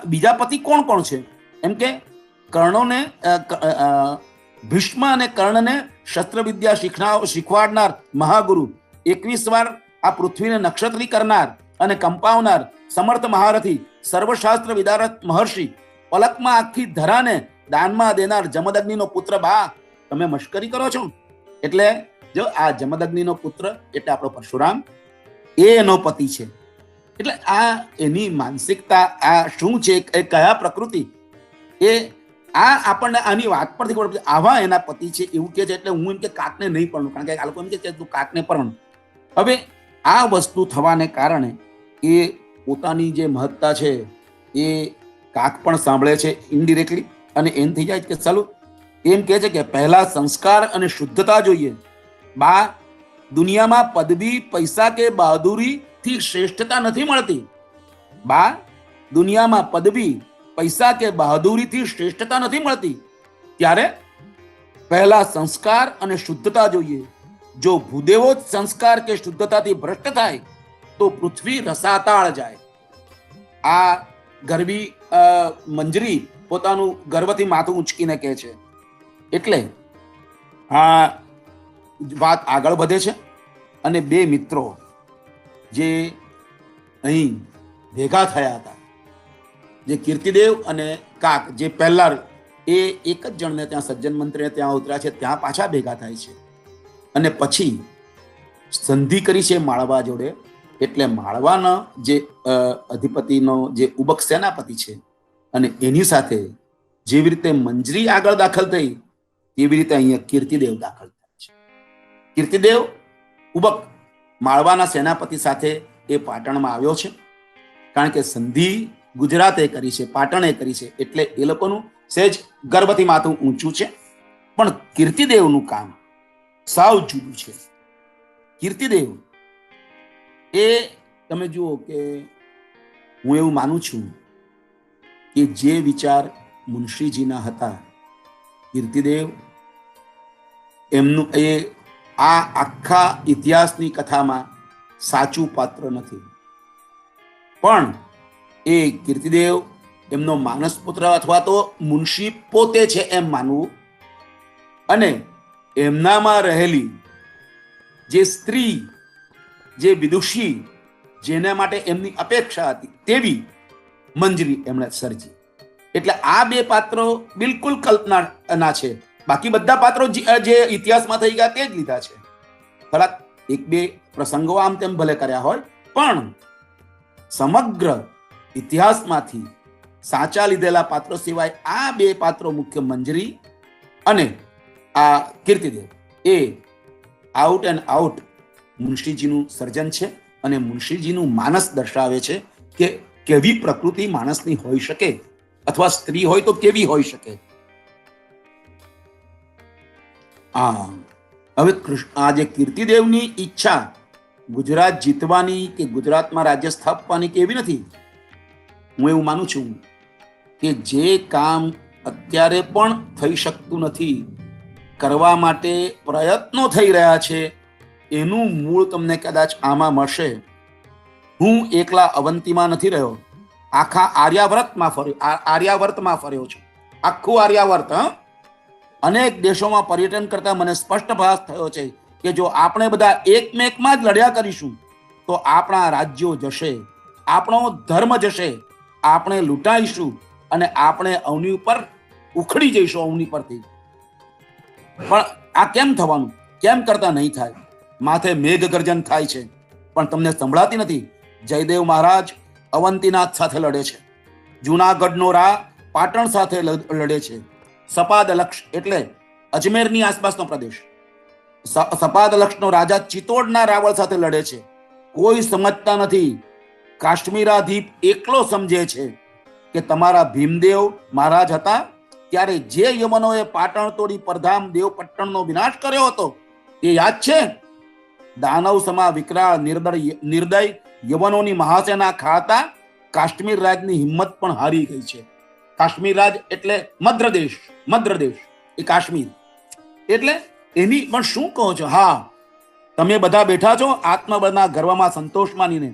બીજા પતિ કોણ કોણ છે? એમ કે કર્ણોને, ભીષ્મ અને કર્ણને શસ્ત્રવિદ્યા શીખવાડનાર મહાગુરુ, 21 વાર આ પૃથ્વીને નક્ષત્રી કરનાર અને કંપાવનાર સમર્થ મહારથી, સર્વશાસ્ત્ર વિદારત મહર્ષિ, પલકમાં આખી ધરાને દાનમાં દેનાર જમદગ્નિનો પુત્ર. બા, તમે મશ્કરી કરો છો? એટલે જો આ જમદગ્નિનો પુત્ર એટલે આપણો પરશુરામ, એનો પતિ છે. એટલે આ એની માનસિકતા આ શું છે, એ કયા પ્રકૃતિ, એ આ આપણને આની વાત પરથી ખબર પડે. આવા એના પતિ છે એવું કે છે. એટલે હું એમ કે કાકને નહીં પરણું, કારણ કે આ લોકો એમ કે તું કાકને પરણ. હવે આ વસ્તુ થવાને કારણે એ પોતાની જે મહત્તા છે એ કાક પણ સાંભળે છે ઇનડિરેક્ટલી, અને એમ થઈ જાય કે ચાલો એમ કે છે કે પહેલા સંસ્કાર અને શુદ્ધતા જોઈએ. બા, દુનિયામાં પદવી, પૈસા કે બહાદુરી થી શ્રેષ્ઠતા નથી મળતી. બા, દુનિયામાં પદવી, પૈસા કે બહાદુરીથી શ્રેષ્ઠતા નથી મળતી. ત્યારે પહેલા સંસ્કાર અને શુદ્ધતા જોઈએ. જો ભૂદેવો જ સંસ્કાર કે શુદ્ધતાથી ભ્રષ્ટ થાય તો પૃથ્વી રસાતાળ જાય. આ ગરબી મંજરી પોતાનું ગર્વથી માથું ઊંચકીને કહે છે. એટલે આ વાત આગળ વધે છે અને બે મિત્રો જે અહીં ભેગા થયા હતા, જે કીર્તિદેવ અને કાક, જે પહેલા એ એક જ જણને ત્યાં સજ્જન મંત્રીને ત્યાં ઉતર્યા છે, ત્યાં પાછા ભેગા થાય છે. અને પછી સંધિ કરી છે માળવા જોડે. એટલે માળવાના જે અધિપતિનો જે ઉબક સેનાપતિ છે અને એની સાથે જેવી રીતે મંજરી આગળ દાખલ થઈ એવી રીતે અહીંયા કીર્તિદેવ દાખલ થાય છે. કીર્તિદેવ ઉબક માળવાના સેનાપતિ સાથે એ પાટણમાં આવ્યો છે, કારણ કે સંધિ ગુજરાતે કરી છે, પાટણે કરી છે, એટલે એ લોકોનું સહેજ ગર્ભથી માથું ઊંચું છે. પણ કીર્તિદેવનું કામ સાવ જુદું છે. કીર્તિદેવ એ તમે જુઓ કે હું એવું માનું છું કે જે વિચાર મુનશીજીના હતા, કીર્તિદેવ એમનું એ આ આખા ઇતિહાસની કથામાં સાચું પાત્ર નથી, પણ એ કીર્તિદેવ એમનો માનસ પુત્ર અથવા તો મુનશી પોતે છે એમ માનવું, અને એમનામાં રહેલી જે સ્ત્રી, જે વિદુષી, જેના માટે એમની અપેક્ષા હતી તેવી મંજરી એમણે સર્જી. એટલે આ બે પાત્રો બિલકુલ કલ્પનાના છે. બાકી બધા પાત્રો જે ઇતિહાસમાં થઈ ગયા તે જ લીધા છે. થોડાક એક બે પ્રસંગો આમ તેમ ભલે કર્યા હોય, પણ સમગ્ર ઇતિહાસમાંથી સાચા લીધેલા પાત્રો સિવાય આ બે પાત્રો, મુખ્ય મંજરી અને આ કીર્તિદેવ, એ આઉટ એન્ડ આઉટ મુનશીજીનું સર્જન છે. અને મુનશીજીનું માનસ દર્શાવે છે કે કેવી પ્રકૃતિ માણસની હોઈ શકે, અથવા સ્ત્રી હોય તો કેવી હોઈ શકે. હવે આ જે કીર્તિદેવની ઈચ્છા ગુજરાત જીતવાની કે ગુજરાતમાં રાજ્ય સ્થાપવાની કેવી નથી. હું એવું માનું છું કે જે કામ અત્યારે પણ થઈ શકતું નથી, કરવા માટે પ્રયત્નો થઈ રહ્યા છે, એનું મૂળ તમને કદાચ આમાં મળશે. હું એકલા અવંતીમાં નથી રહ્યો, આખા આર્યાવર્તમાં ફર્યો છું. આખું આર્યાવર્ત, અનેક દેશોમાં પર્યટન કરતા મને સ્પષ્ટ ભાસ થયો છે કે જો આપણે બધા એકમેકમાં જ લડ્યા કરીશું તો આપણા રાજ્યો જશે, આપણો ધર્મ જશે, આપણે લૂંટાઈશું અને આપણે અવની ઉપર ઉખડી જઈશું, અવની પરથી. પણ આ કેમ થવાનું? કેમ કરતા નહીં થાય? માથે મેઘ ગર્જન થાય છે પણ તમને સંભળાતી નથી. જયદેવ મહારાજ અવંતીનાથ સાથે લડે છે, જૂનાગઢનો રા પાટણ સાથે લડે છે, સપાદલક્ષ એટલે અજમેરની આસપાસનો પ્રદેશ, સપાદલક્ષનો રાજા ચિત્તોડના રાવળ સાથે લડે છે. કોઈ સમજતા નથી. કાશ્મીરાધીપ એકલો સમજે છે કે તમારા ભીમદેવ મહારાજ હતા ત્યારે જે યવનોએ પાટણ તોડી પરધામ દેવપટ્ટણનો વિનાશ કર્યો હતો એ યાદ છે? દાનવ સમા વિકરાળ નિર્દય યવનોની મહાસેના ખાતા કાશ્મીર રાજની હિંમત પણ હારી ગઈ છે. કાશ્મીર રાજ એટલે મદ્રદેશ એ કાશ્મીર. એટલે એની પણ શું કહો છો? હા, તમે બધા બેઠા છો આત્મબળના ગર્વમાં સંતોષ માનીને,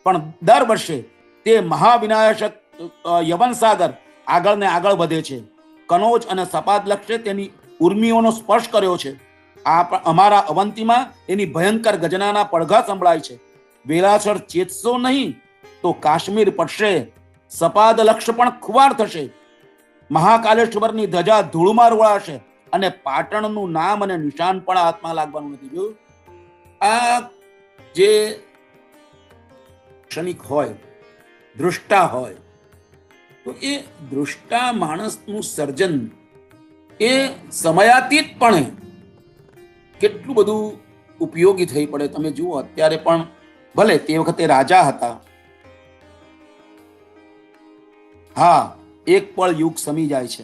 પણ દર વર્ષે તે મહાવિનાશક યવન સાગર આગળ ને આગળ વધે છે. કનોજ અને સપાદલક્ષે તેની ઉર્મિઓનો સ્પર્શ કર્યો છે. અમારા અવંતીમાં એની ભયંકર ગજનાના પડઘા સંભળાય છે. વેલાસર ચેતશો નહીં તો કાશ્મીર પડશે, સપાદલક્ષ પણ ખુવાર થશે, મહાકાલેશ્વરની ધજા ધૂળમાં રોળાશે અને પાટણનું નામ અને નિશાન પણ હાથમાં લાગવાનું નથી. જોયું? આ જે ક્ષણિક હોય, દૃષ્ટા હોય, તો એ દૃષ્ટા માણસનું સર્જન એ સમયાતીતપણે કેટલું બધું ઉપયોગી થઈ પડે. તમે જુઓ અત્યારે પણ, ભલે તે વખતે રાજા હતા, હા, એક પળ યુગ સમી જાય છે.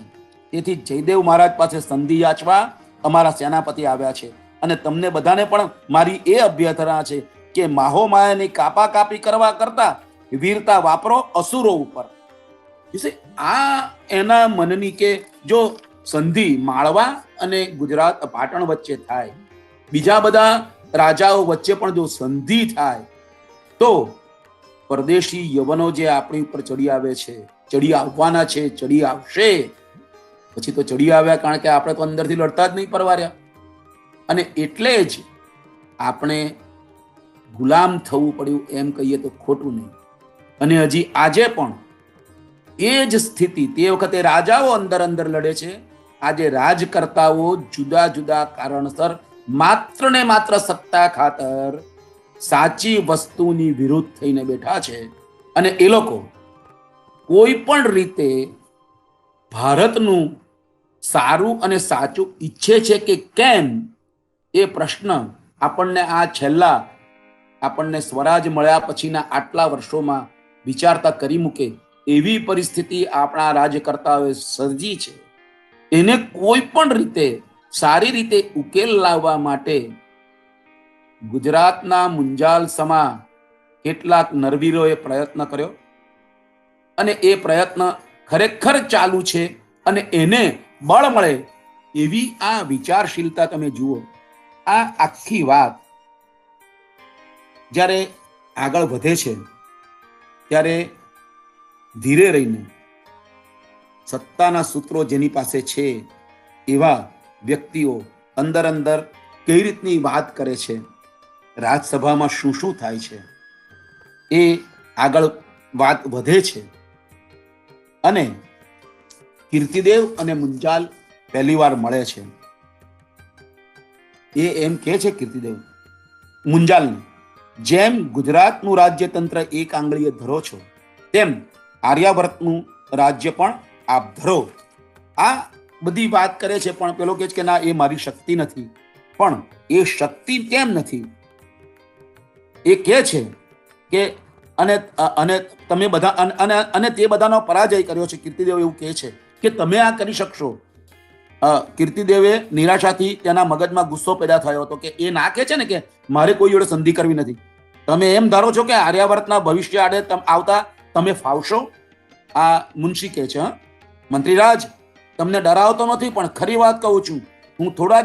તેથી જયદેવ મહારાજ પાસે સંધિ યાચવા અમારા સેનાપતિ આવ્યા છે. અને તમને બધાને પણ મારી એ અભ્યર્થના છે કે માહોમાયાની કાપા કાપી કરવા કરતા વીરતા વાપરો અસુરો ઉપર. આ એના મનની કે જો સંધિ માળવા અને ગુજરાત પાટણ વચ્ચે થાય, બીજા બધા રાજાઓ વચ્ચે પણ જો સંધિ થાય તો પરદેશી યવનો જે આપણી ઉપર ચડી આવે છે, ચડી આવવાના છે, ચડી આવશે, પછી તો ચડી આવ્યા કારણ કે આપણે તો અંદરથી લડતા જ નહીં પરવાર્યા. અને એટલે જ આપણે ગુલામ થવું પડ્યું એમ કહીએ તો ખોટું નહીં. અને હજી આજે પણ એ જ સ્થિતિ, તે વખતે રાજાઓ અંદર અંદર લડે છે, આજે રાજકર્તાઓ જુદા જુદા કારણસર માત્ર ને માત્ર સત્તા ખાતર સાચી વસ્તુની વિરુદ્ધ થઈને બેઠા છે. અને એ લોકો કોઈ પણ રીતે ભારતનું સારું અને સાચું ઈચ્છે છે કે કેમ, એ પ્રશ્ન આપણને આ છેલ્લા આપણને સ્વરાજ મળ્યા પછીના આટલા વર્ષોમાં વિચારતા કરી મૂકે એવી પરિસ્થિતિ આપણા રાજ્યકર્તાઓએ સર્જી છે. એને કોઈ પણ રીતે સારી રીતે ઉકેલ લાવવા માટે ગુજરાતના મુંજાલ સમા કેટલાક નરવીરોએ પ્રયત્ન કર્યો અને એ પ્રયત્ન ખરેખર ચાલુ છે. અને એને બળ મળે એવી આ વિચારશીલતા તમે જુઓ. આ આખી વાત જ્યારે આગળ વધે છે ત્યારે ધીરે રહીને સત્તાના સૂત્રો જેની પાસે છે એવા વ્યક્તિઓ અંદર અંદર કઈ રીતની વાત કરે છે, રાજસભામાં શું શું થાય છે, એ આગળ વાત વધે છે. અને કીર્તિદેવ અને મુંજાલ પહેલી વાર મળે છે. એ એમ કહે છે કીર્તિદેવ મુંજાલને, જેમ ગુજરાતનું રાજ્યતંત્ર એક આંગળીએ ધરો છો તેમ આર્યાવર્તનું રાજ્ય પણ આપ ધરો. આ બધી વાત કરે છે, પણ પેલો કહે છે કે ના, એ મારી શક્તિ નથી. પણ એ શક્તિ કેમ નથી? એ કહે છે કે અને તમે બધા અને તે બધાનો પરાજય કર્યો છે. કીર્તિદેવ એવું કહે છે કે તમે આ કરી શકશો. કીર્તિદેવે નિરાશાથી તેના મગજમાં ગુસ્સો પેદા થયો હતો કે એ ના કહે છે ને કે મારે કોઈ જોડે સંધિ કરવી નથી. તમે એમ ધારો છો કે આર્યાવર્તના ભવિષ્ય આડે આવતા તમે ફાવશો? આ મુનશી કહે છે, મંત્રીરાજ તમને ડરાવતો નથી, પણ ખરી વાત કહું છું. હું થોડા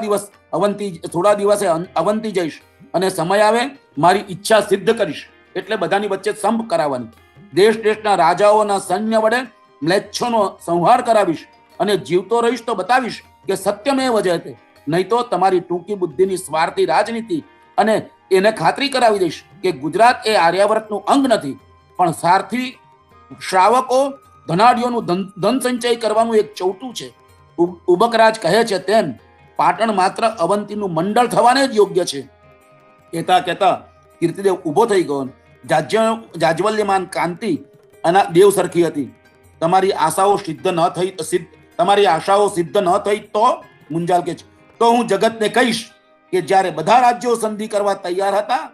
દિવસે અવંતી જઈશ અને સમય આવે મારી ઈચ્છા સિદ્ધ કરીશ. એટલે બધાની વચ્ચે સંપ કરાવવાની, દેશના રાજાઓના સૈન્ય વડે મ્લેચ્છોનો સંહાર કરાવીશ અને જીવતો રહીશ તો બતાવીશ કે સત્યમેવ જયતે. નહીં તો તમારી ટૂંકી બુદ્ધિની સ્વાર્થી રાજનીતિ અને એને ખાતરી કરાવી દઈશ કે ગુજરાત એ આર્યાવર્તનું અંગ નથી, પણ સારથી શ્રાવકો ધનાઢ્યોનું ધન સંચય કરવાનું એક ચૌટું છે. ઉબકરાજ કહે છે તેમ પાટણ માત્ર અવંતીનું મંડળ થવાને જ યોગ્ય છે. કહેતા કહેતા કીર્તિદેવ ઉભો થઈ ગયો. જાજવલ્યમાન કાંતિ અને દેવ સરખી હતી. તમારી આશાઓ સિદ્ધ ન થઈ તો મુંજાલ કે તો હું જગતને કહીશ કે જ્યારે બધા રાજ્યો સંધિ કરવા તૈયાર હતા,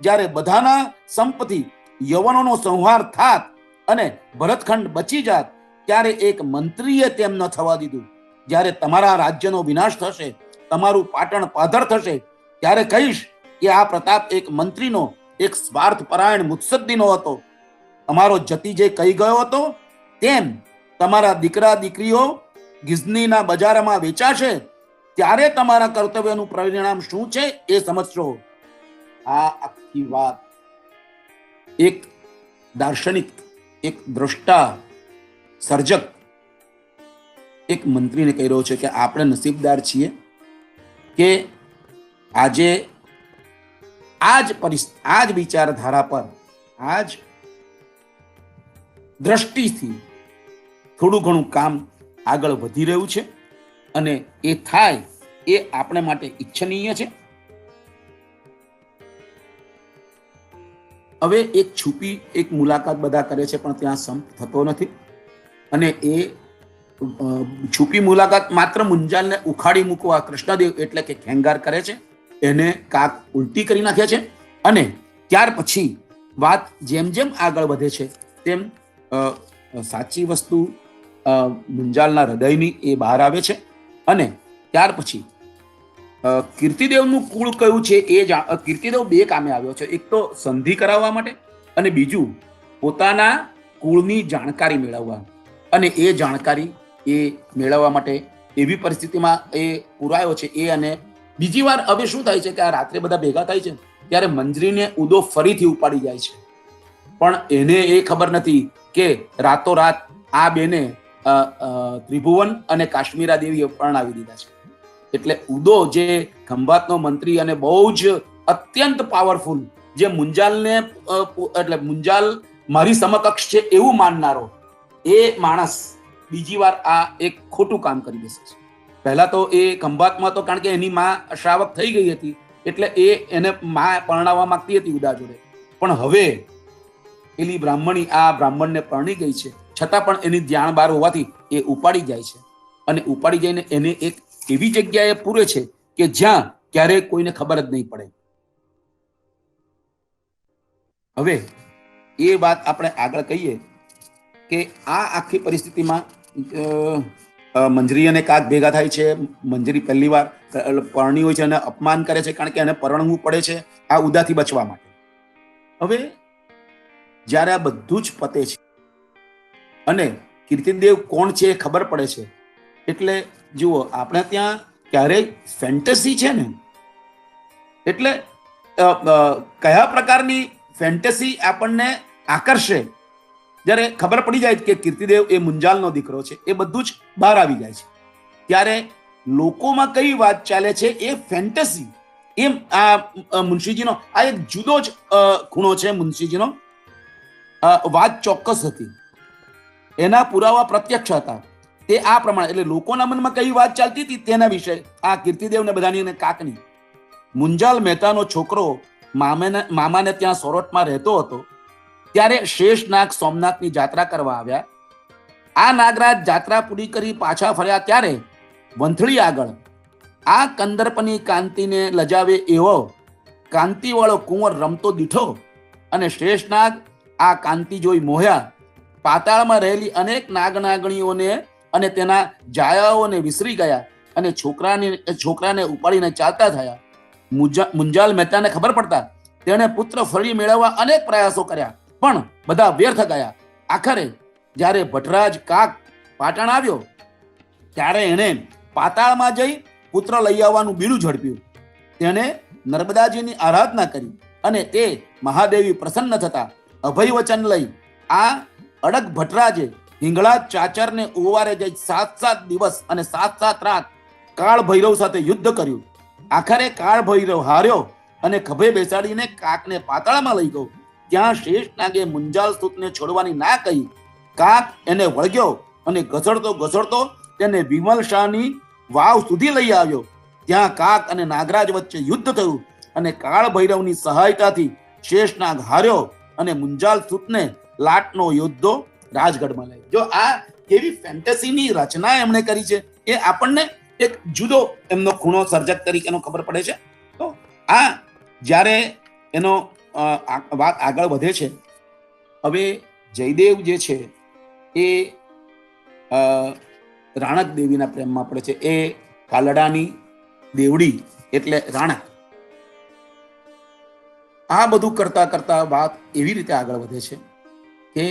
જ્યારે બધાના સંપત્તિ યવનોનો સંહાર થાત અને ભરતખંડ બચી જાત, ત્યારે એક મંત્રીએ તેમ ન થવા દીધું. જ્યારે તમારા રાજ્યનો વિનાશ થશે, તમારું પાટણ પાધર થશે, ત્યારે કહીશ કે આ પ્રતાપ એક મંત્રીનો, એક સ્વાર્થપરાયણ મુત્સદ્દીનો હતો. અમારો જતી જે કહી ગયો હતો તેમ તમારા દીકરા દીકરીઓ ગિઝનીના બજારમાં વેચાશે, ત્યારે તમારા કર્તવ્યનું પરિણામ શું છે એ સમજશો. આ આખી વાત એક દાર્શનિક, એક દ્રષ્ટા, સર્જક એક મંત્રીને કહી રહ્યો છે કે આપણે નસીબદાર છીએ કે આજે આ જ વિચારધારા પર, આ જ દ્રષ્ટિથી થોડું ઘણું કામ આગળ વધી રહ્યું છે અને એ થાય એ આપણે માટે ઈચ્છનીય છે. હવે એક મુલાકાત બધા કરે છે પણ ત્યાં સંપ થતો નથી. અને એ છુપી મુલાકાત માત્ર મુંજાલને ઉખાડી મૂકવા કૃષ્ણદેવ એટલે કે ખેંગાર કરે છે, એને કાક ઉલટી કરી નાખે છે. અને ત્યાર પછી વાત જેમ જેમ આગળ વધે છે તેમ સાચી વસ્તુ મુંજાલના હૃદયની એ બહાર આવે છે. અને ત્યાર પછી કીર્તિદેવનું કુળ કયું છે એ કીર્તિદેવ બે કામે આવ્યો છે. એક તો સંધિ કરાવવા માટે અને બીજું પોતાના કુળની જાણકારી મેળવવા. અને એ જાણકારી એ મેળવવા માટે એવી પરિસ્થિતિમાં એ પુરાયો છે. એ અને બીજી વાર હવે શું થાય છે કે આ રાત્રે બધા ભેગા થાય છે ત્યારે મંજરીને ઉદો ફરીથી ઉપાડી જાય છે, પણ એને એ ખબર નથી કે રાતોરાત આ બેને ત્રિભુવન અને કાશ્મીરા દેવીએ પરણાવી દીધા છે. એટલે ઉદો જે ખંભાતનો મંત્રી અને બહુ જ અત્યંત પાવરફુલ, જે મુંજાલને એટલે મુંજાલ મારી સમકક્ષ છે એવું માનનારો એ માણસ બીજી વાર આ એક ખોટું કામ કરી બેસે છે. પહેલા તો એ ખંભાતમાં તો કારણ કે એની માં શ્રાવક થઈ ગઈ હતી એટલે એને માં પરણાવવા માંગતી હતી ઉદા જોડે, પણ હવે પેલી બ્રાહ્મણી આ બ્રાહ્મણને પરણી ગઈ છે, છતાં પણ એની જાણ બહાર હોવાથી એ ઉપાડી જાય છે અને ઉપાડી જઈને એને એક એવી જગ્યાએ પૂરે છે કે જ્યાં ક્યારેય કોઈને ખબર જ નહીં પડે. હવે એ વાત આપણે આગળ કહીએ કે આ આખી પરિસ્થિતિમાં મંજરી અને કાક ભેગા થાય છે. મંજરી પહેલી વાર પરણી હોય છે અને અપમાન કરે છે કારણ કે એને પરણવું પડે છે આ ઉદાથી બચવા માટે. હવે જ્યારે આ બધું જ પતે છે અને કીર્તિદેવ કોણ છે એ ખબર પડે છે, એટલે જુઓ આપણે ત્યાં ક્યારેય ફેન્ટસી છે ને, એટલે કયા પ્રકારની ફેન્ટસી આપણને આકર્ષે જ્યારે ખબર પડી જાય કે કીર્તિદેવ એ મુંજાલનો દીકરો છે, એ બધું જ બહાર આવી જાય છે. ત્યારે લોકોમાં કઈ વાત ચાલે છે એ ફેન્ટસી, એમ આ મુનશીજીનો આ એક જુદો જ ખૂણો છે. મુનશીજીનો વાત ચોક્કસ હતી, એના પુરાવા પ્રત્યક્ષ હતા. તે આ પ્રમાણે એટલે લોકોના મનમાં કઈ વાત ચાલતી હતી તેના વિશે આ કીર્તિદેવ ને બધાની અને કાકની. મુંજાલ મહેતાનો છોકરો મામાને ત્યાં સોરઠમાં રહેતો હતો ત્યારે શેષનાગ સોમનાથની જાત્રા કરવા આવ્યા. આ નાગરાજ જાત્રા પૂરી કરી પાછા ફર્યા ત્યારે વંથળી આગળ આ કંદર્પની કાંતિને લજાવે એવો કાંતિવાળો કુંવર રમતો દીઠો અને શેષનાગ આ કાંતિ જોઈ મોહ્યા. પાતાળમાં રહેલી અનેક નાગનાગણીઓને અને તેના જાયાઓને વિસરી ગયા અને છોકરાને ઉપાડીને ચાલતા થયા. મુંજાલ મહેતાને ખબર પડતા તેણે પુત્ર ફરી મેળવવા અનેક પ્રયાસો કર્યા પણ બધા વ્યર્થ ગયા. આખરે જ્યારે ભટ્ટરાજ કાક પાટણ આવ્યો ત્યારે એણે પાતાળમાં જઈ પુત્ર લઈ આવવાનું બીડું ઝડપ્યું. તેણે નર્મદાજીની આરાધના કરી અને તે મહાદેવી પ્રસન્ન થતા અભય વચન લઈ આ અડગ ભટ્ટરાજે હિંગળા ચાચરને ઓવારે જઈ 7 દિવસ અને 7 રાત કાળ ભૈરવ સાથે યુદ્ધ કર્યું. આખરે કાળ ભૈરવ હાર્યો અને ખભે બેસાડીને કાકને પાતાળમાં લઈ ગયો. ત્યાં શેષનાગે મુંજાલ સૂતને છોડવાની ના કહી. કાક એને વળગ્યો અને ઘસડતો તેને વિમલ શાહની વાવ સુધી લઈ આવ્યો. ત્યાં કાક અને નાગરાજ વચ્ચે યુદ્ધ થયું અને કાળ ભૈરવની સહાયતાથી શેષનાગ હાર્યો અને મુંજાલ સૂતને લાટનો યોદ્ધો રાજગઢમાં લઈ. જો આ કેવી ફેન્ટસીની રચના એમણે કરી છે એ આપણને એક જુદો એમનો ખૂણો સર્જક તરીકેનો ખબર પડે છે. તો આ જ્યારે એનો વાત આગળ વધે છે, હવે જયદેવ જે છે એ રાણક દેવીના પ્રેમમાં પડે છે. એ કાલડાની દેવડી એટલે રાણા. આ બધું કરતા કરતા વાત એવી રીતે આગળ વધે છે કે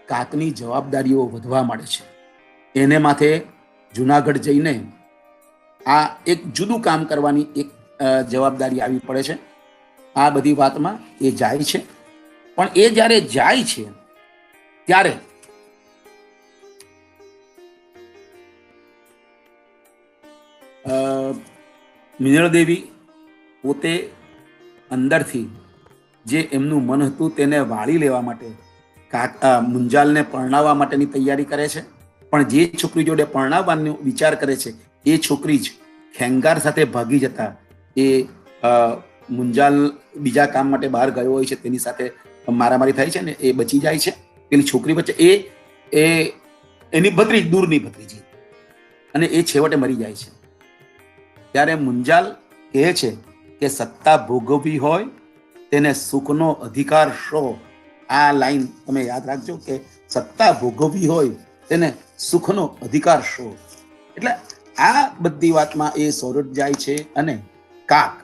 કાકની જવાબદારીઓ વધવા માંડે છે. એને માથે જુનાગઢ જઈને આ એક જુદું કામ કરવાની એક જવાબદારી આવી પડે છે. આ બધી વાતમાં એ જાય છે, પણ એ જ્યારે જાય છે ત્યારે મિનળ દેવી પોતે અંદરથી જે એમનું મન હતું તેને વાળી લેવા માટે મુંજાલને પરણાવવા માટેની તૈયારી કરે છે. પણ જે છોકરી જોડે પરણાવવાનો વિચાર કરે છે એ છોકરી જ ખેંગાર સાથે ભાગી જતા એ મુંજાલ બીજા કામ માટે બહાર ગયો હોય છે, તેની સાથે મારામારી થાય છે ને એ બચી જાય છે. પેલી છોકરી વચ્ચે એ એની દૂરની ભત્રીજી અને એ છેવટે મરી જાય છે. ત્યારે મુંજાલ કહે છે કે સત્તા ભોગવવી હોય તેને સુખનો અધિકાર શો. આ લાઈન તમે યાદ રાખજો કે સત્તા ભોગવવી હોય તેને સુખનો અધિકાર શો. એટલે આ બધી વાતમાં એ સોરઠ જાય છે અને કાક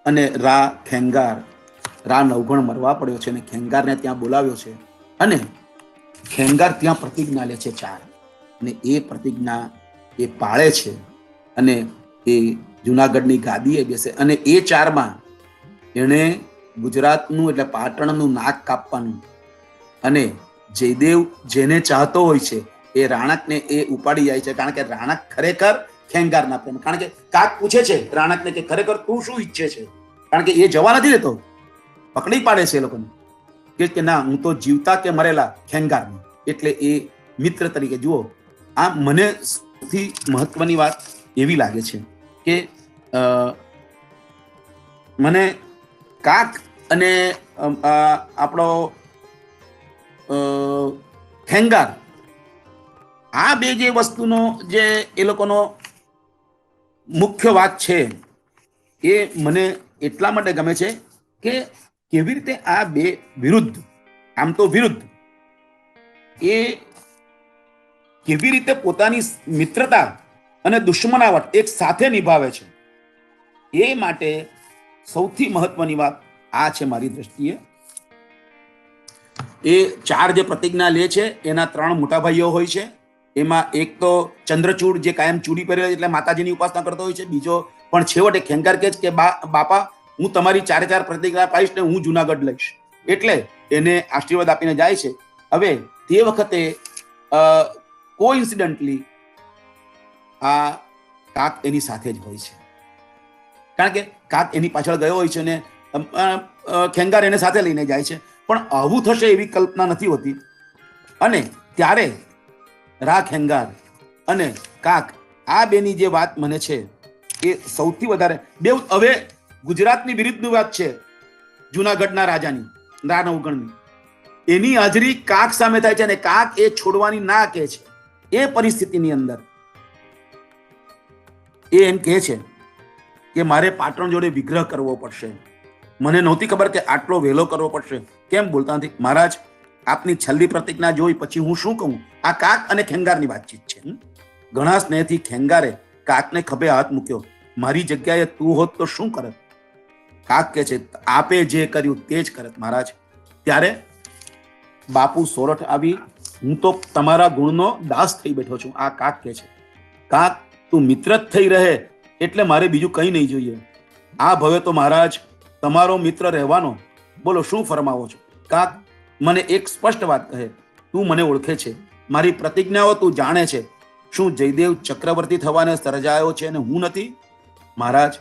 અને ખેંગાર નવગણ મરવા પડ્યો છે અને ખેંગારને ત્યાં બોલાવ્યો છે અને ખેંગાર ત્યાં પ્રતિજ્ઞા લે છે 4 અને એ પ્રતિજ્ઞા એ પાળે છે અને એ જુનાગઢની ગાદીએ બેસે અને એ 4માં એણે ગુજરાતનું એટલે પાટણનું નાક કાપવાનું અને જયદેવ જેને ચાહતો હોય છે એ રાણકને એ ઉપાડી જાય છે. કારણ કે રાણક ખરેખર ખેંગારના પ્રેમ, કારણ કે કાક પૂછે છે રાણકને કે ખરેખર તું શું ઈચ્છે છે, કારણ કે એ જવા નથી દેતો, પકડી પાડે છે એ લોકોને કે ના હું તો જીવતા કે મરેલા ખેંગારની. એટલે એ મિત્ર તરીકે જુઓ આ મને સૌથી મહત્વની વાત એવી લાગે છે કે મને કાક અને આપણો ખેંગાર, આ બે જે વસ્તુનો જે એ લોકોનો મુખ્ય વાત છે એ મને એટલા માટે ગમે છે કે કેવી રીતે આ બે વિરુદ્ધ, આમ તો વિરુદ્ધ, એ કેવી રીતે પોતાની મિત્રતા અને દુશ્મનાવટ એક સાથે નિભાવે છે. એ માટે સૌથી મહત્વની વાત આ છે મારી દ્રષ્ટિએ. એ 4 જે પ્રતિજ્ઞા લે છે એના 3 મોટા ભાઈઓ હોય છે. એમાં એક તો ચંદ્રચૂડ, જે કાયમ ચૂડી પહેરે એટલે માતાજીની ઉપાસના કરતો હોય છે. બીજો પણ છેવટે ખેંગાર કહે છે કે બાપા, હું તમારી 4 પ્રતિજ્ઞા પાડીશ ને હું જુનાગઢ લઈશ. એટલે એને આશીર્વાદ આપીને જાય છે. હવે તે વખતે કોઇન્સિડન્ટલી આ કાક એની સાથે જ હોય છે, કારણ કે કાક એની પાછળ ગયો હોય છે અને ખેંગાર એને સાથે લઈને જાય છે. પણ આવું થશે એવી કલ્પના નથી હોતી. અને ત્યારે રા ખેંગાર અને કાક, આ બેની જે વાત મને છે એ સૌથી વધારે બે. હવે ગુજરાતની વિરુદ્ધની વાત છે, જુનાગઢના રાજાની, રાનવગણની, એની હાજરી કાક સામે થાય છે અને કાક એ છોડવાની ના કહે છે. એ પરિસ્થિતિની અંદર એ એમ કહે છે કે મારે પાટણ જોડે વિગ્રહ કરવો પડશે. મને નહોતી ખબર કે આટલો વહેલો કરવો પડશે. કેમ બોલતા નથી? મહારાજ, આપની છેલ્લી પ્રતિજ્ઞા જોઈ પછી હું શું કહું? આ કાક અને ખેંગારની વાતચીત છે. ઘણા સ્નેહથી ખેંગારે કાકને ખભે હાથ મૂક્યો. મારી જગ્યાએ તું હોત તો શું કરત? કાક કહે છે, આપે જે કર્યું તે જ કરત મહારાજ. ત્યારે બાપુ સોરઠ આવી, હું તો તમારા ગુણનો દાસ થઈ બેઠો છું. આ કાક કહે છે, કાક તું મિત્ર જ થઈ રહે એટલે મારે બીજું કંઈ નહીં જોઈએ. આ ભવે તો મહારાજ તમારો મિત્ર રહેવાનો. બોલો શું ફરમાવો છો? કાક મને એક સ્પષ્ટ વાત કહે, તું મને ઓળખે છે, મારી પ્રતિજ્ઞાઓ તું જાણે છે. શું જયદેવ ચક્રવર્તી થવાને સર્જાયો છે અને હું નથી? મહારાજ,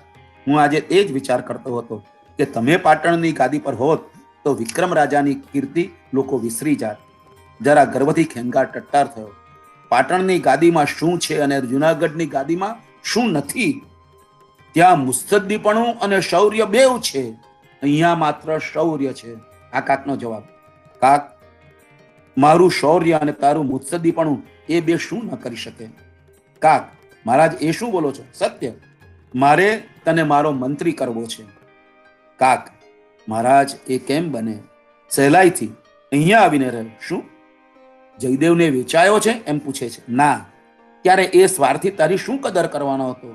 હું આજે એ જ વિચાર કરતો હતો કે તમે પાટણની ગાદી પર હોત તો વિક્રમ રાજાની કીર્તિ લોકો વિસરી જાત. જરા ગર્વથી ખેંગાર ટટ્ટાર થયો. પાટણની ગાદીમાં શું છે અને જુનાગઢની ગાદીમાં શું નથી? ત્યાં મુત્સદ્દીપણું અને શૌર્ય બેવ છે, અહીંયા માત્ર શૌર્ય છે. આ કાકનો જવાબ. કાક, મારું શૌર્ય અને તારું મુત્સદ્દીપણું એ બે શું ન કરી શકે? કાક, મહારાજ એ શું બોલો છો? સત્ય, મારે તને મારો મંત્રી કરવો છે. કાક, મહારાજ એ કેમ બને? સહેલાઈથી અહીંયા આવીને રહે. શું જયદેવને વેચાયો છે એમ પૂછે છે? ના. ત્યારે એ સ્વાર્થી તારી શું કદર કરવાનો હતો?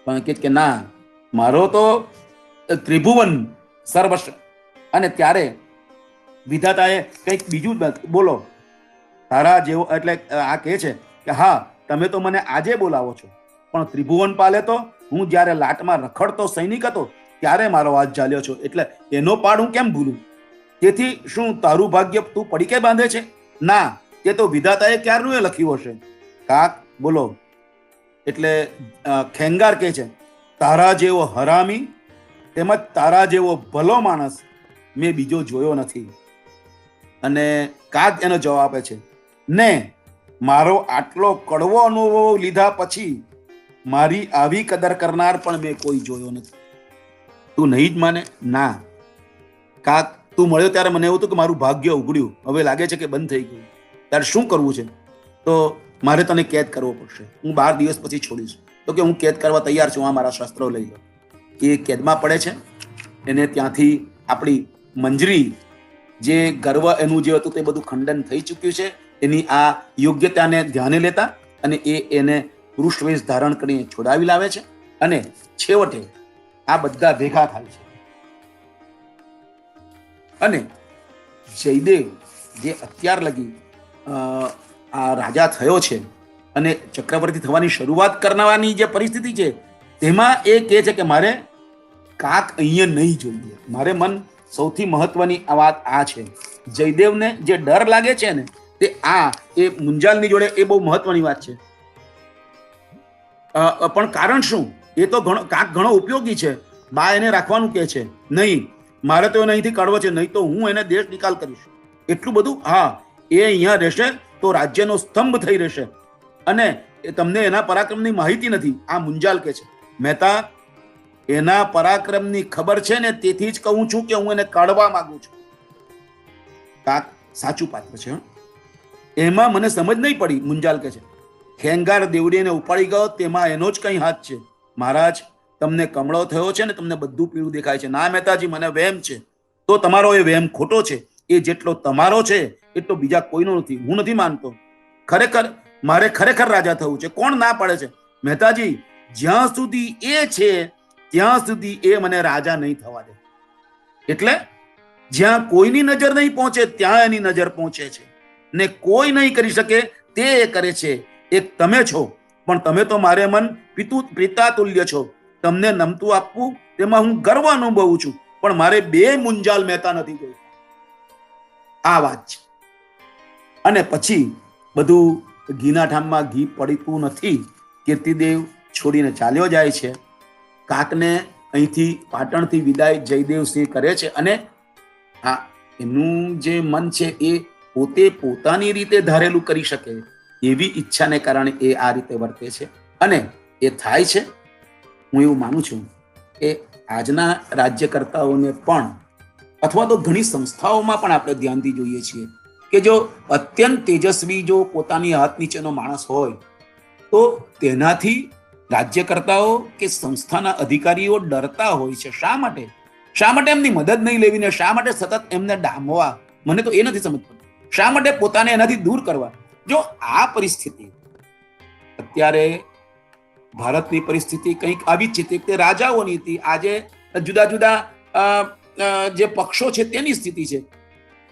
પણ કે ના, મારો તો ત્રિભુવન સર્વસ્વ. અને ત્યારે વિધાતાએ કંઈક બીજું બોલો તારા જેવો, એટલે આ કહે છે કે હા, તમે તો મને આજે બોલાવો છો, પણ ત્રિભુવન પાલે તો હું જ્યારે લાટમાં રખડતો સૈનિક હતો ત્યારે મારો હાથ ઝાલ્યો છો, એટલે એનો પાડ હું કેમ ભૂલું? તેથી શું તારું ભાગ્ય તું પડીકે બાંધે છે? ના, તે તો વિધાતાએ ક્યારનું એ લખ્યું હશે. કાક બોલો. એટલે ખેંગાર કહે છે, તારા જેવો હરામી તેમજ તારા જેવો ભલો માણસ મેં બીજો જોયો નથી. અને કાક એનો જવાબ આપે છે, ને મારો આટલો કડવો અનુભવ લીધા પછી મારી આવી કદર કરનાર પણ મેં કોઈ જોયો નથી. તું નહીં જ માને? ના. કાક, તું મળ્યો ત્યારે મને એવું હતું કે મારું ભાગ્ય ઉઘડ્યું, હવે લાગે છે કે બંધ થઈ ગયું. ત્યારે શું કરવું છે? તો મારે તને કેદ કરવો પડશે, હું 12 દિવસ પછી છોડીશ. તો કે હું કેદ કરવા તૈયાર છું, આ મારા શસ્ત્રો લઈ લો. એ કેદમાં પડે છે. એને ત્યાંથી આપણી મંજરી, જે ગર્વ એનું જે હતું તે બધું ખંડન થઈ ચૂક્યું છે. એની આ યોગ્યતાને ધ્યાને લેતા અને એને પુરુષ વેશ ધારણ કરીને છોડાવી લાવે છે. અને છેવટે આ બધા ભેગા થાય છે અને જયદેવ જે અત્યાર લગી આ રાજા થયો છે અને ચક્રવર્તી થવાની શરૂઆત કરવાની જે પરિસ્થિતિ છે તેમાં એ કહે છે કે મારે કાક અહીંયા નહીં જોઈએ. મારે મન સૌથી મહત્વની આ વાત આ છે. જયદેવને જે ડર લાગે છે ને તે એ મુંજાલની જોડે એ બહુ મહત્વની વાત છે. પણ કારણ શું? એ તો કાક ઘણો ઉપયોગી છે. બા એને રાખવાનું કહે છે, નહીં, મારે તો એને અહીંથી કાઢવો છે, નહીં તો હું એને દેશ નિકાલ કરીશ. એટલું બધું? હા, એ અહીંયા રહેશે તો રાજ્યનો સ્તંભ થઈ રહેશે. અને એ તમને એના પરાક્રમની માહિતી નથી. આ મુંજાલ કે છે મહેતા એના પરાક્રમની ખબર છે ને, તેથી જ કહું છું કે હું એને કાઢવા માંગુ છું. કાક સાચું પાત્ર છે. એમાં મને સમજ નહીં પડી. મુંજાલ કે છે ખેંગાર દેવડીને ઉપાડી ગયો, તેમાં એનો જ કઈ હાથ છે. મહારાજ તમને કમળો થયો છે ને, તમને બધું પીળું દેખાય છે. ના મહેતાજી, મને વહેમ છે. તો તમારો એ વહેમ ખોટો છે. એ જેટલો તમારો છે એટલો બીજા કોઈનો નથી. હું નથી માનતો. ખરેખર મારે ખરેખર રાજા થવું છે. કોણ ના પાડે છે? મહેતાજી, જ્યાં સુધી એ છે ત્યાં સુધી એ મને રાજા નહીં થવા દે. એટલે જ્યાં કોઈની નજર નહીં પહોંચે ત્યાં એની નજર પહોંચે છે, ને કોઈ નહીં કરી શકે તે એ કરે છે. એક તમે છો, પણ તમે તો મારે મન પિતા તુલ્ય છો. તમને નમતું આપવું તેમાં હું ગર્વ અનુભવું છું, પણ મારે બે મુંજાલ મહેતા નથી જોઈતા. આ વાત છે. અને પછી બધું ઘીના ઠામમાં ઘી પડતું નથી. કીર્તિદેવ છોડીને ચાલ્યો જાય છે. કાકને અહીંથી પાટણથી વિદાય જયદેવસિંહ કરે છે. અને આ એનું જે મન છે એ પોતે પોતાની રીતે ધારેલું કરી શકે એવી ઈચ્છાને કારણે એ આ રીતે વર્તે છે. અને એ થાય છે. હું એવું માનું છું કે આજના રાજ્યકર્તાઓને પણ, અથવા તો ઘણી સંસ્થાઓમાં પણ આપણે ધ્યાનથી જોઈએ છીએ કે જો અત્યંત તેજસ્વી જો પોતાની હાથ નીચેનો માણસ હોય તો તેનાથી રાજ્યકર્તાઓ કે સંસ્થાના અધિકારીઓ ડરતા હોય છે. શા માટે? શા માટે એમની મદદ નહીં લેવી ને શા માટે સતત એમને ડામવા? મને તો એ નથી સમજ પડતી. શા માટે પોતાને એનાથી દૂર કરવા? જો આ પરિસ્થિતિ અત્યારે ભારતની પરિસ્થિતિ કંઈક આવી જ છે તે રાજાઓની હતી. આજે જુદા જુદા જે પક્ષો છે તેની સ્થિતિ છે.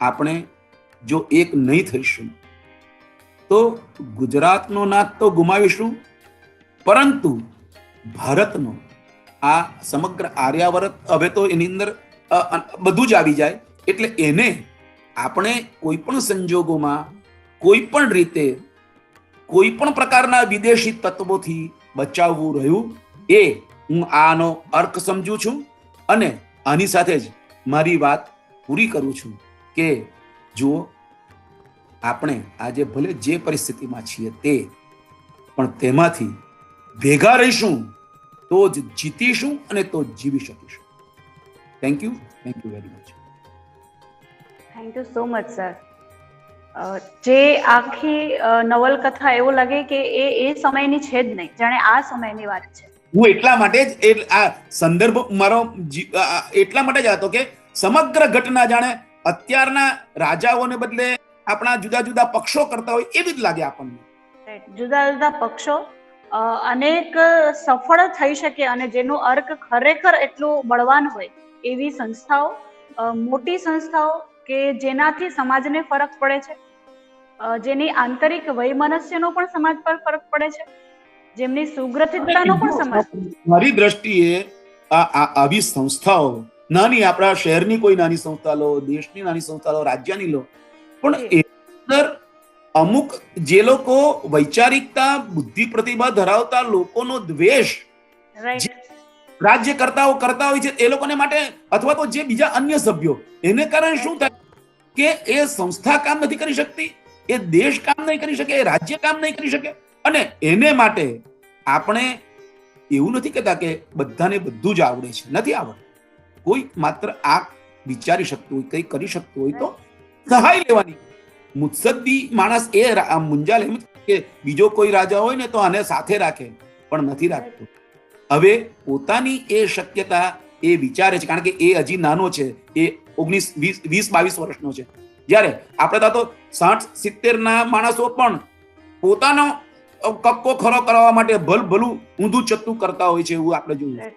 આપણે જો એક નહીં થઈશું તો ગુજરાતનો નાદ તો ગુમાવીશું, પરંતુ ભારતનો આ સમગ્ર આર્યાવર્ત હવે તો એની અંદર બધું જ આવી જાય. એટલે એને આપણે કોઈ પણ સંજોગોમાં, કોઈ પણ રીતે, કોઈ પણ પ્રકારના વિદેશી તત્વોથી બચાવવું રહ્યું. એ હું આનો અર્ક સમજુ છું અને આની સાથે જ મારી વાત પૂરી કરું છું કે જુઓ, આપણે આજે ભલે જે પરિસ્થિતિમાં છીએ તે, પણ તેમાંથી ભેગા રહીશું તો જ જીતીશું અને તો જ જીવી શકીશું. Thank you very much. Thank you so much sir. જે આખી નવલકથા એવું લાગે કે એ સમયની છે જ નહીં, જાણે આ સમયની વાત છે. હું એટલા માટે જ આ સંદર્ભ મારો એટલા માટે જ હતો કે સમગ્ર ઘટના જાણે અત્યારના રાજાઓને બદલે આપણા જુદા જુદા પક્ષો કરતા હોય એવી જ લાગે આપણને. જુદા જુદા પક્ષો અનેક સફળ થઈ શકે અને જેનું અર્ક ખરેખર એટલું બળવાન હોય એવી સંસ્થાઓ, મોટી સંસ્થાઓ કે જેનાથી સમાજને ફરક પડે છે, જેની આંતરિક વૈમનસ્યનો પણ સમાજ પર ફરક પડે છે, જેમની સુગ્રથિતતાનો પણ સમાજ. મારી દ્રષ્ટિએ આવી સંસ્થાઓ, નાની આપણા શહેરની કોઈ નાની સંસ્થા લો, દેશની નાની સંસ્થા લો, રાજ્યની લો, પણ એ અંદર અમુક જે લોકો વૈચારિકતા, બુદ્ધિ પ્રતિભા ધરાવતા લોકોનો દ્વેષ રાજ્યકર્તાઓ કરતા હોય છે એ લોકોને માટે, અથવા તો જે બીજા અન્ય સભ્યો, એને કારણે શું થાય કે એ સંસ્થા કામ નથી કરી શકતી, એ દેશ કામ નહીં કરી શકે, એ રાજ્ય કામ નહીં કરી શકે. અને એને માટે આપણે એવું નથી કહેતા કે બધાને બધું જ આવડે છે, નથી આવડતું. કોઈ માત્ર આ વિચારી શકતું હોય, કંઈ કરી શકતું હોય તો સહાય લેવાની. મુત્સદ્દી માણસ એ મુંજાલ એમ કે બીજો કોઈ રાજા હોય ને તો આને સાથે રાખે, પણ નથી રાખતું. હવે પોતાની એ શક્યતા એ વિચારે છે, કારણ કે એ હજી નાનો છે, એ 20-22 વર્ષનો છે. જ્યારે આપણે તો 60-70 ના માણસો પણ પોતાનો કક્કો ખરો કરવા માટે ભલું ઊંધું ચત્તું કરતા હોય છે, એવું આપણે જોયું.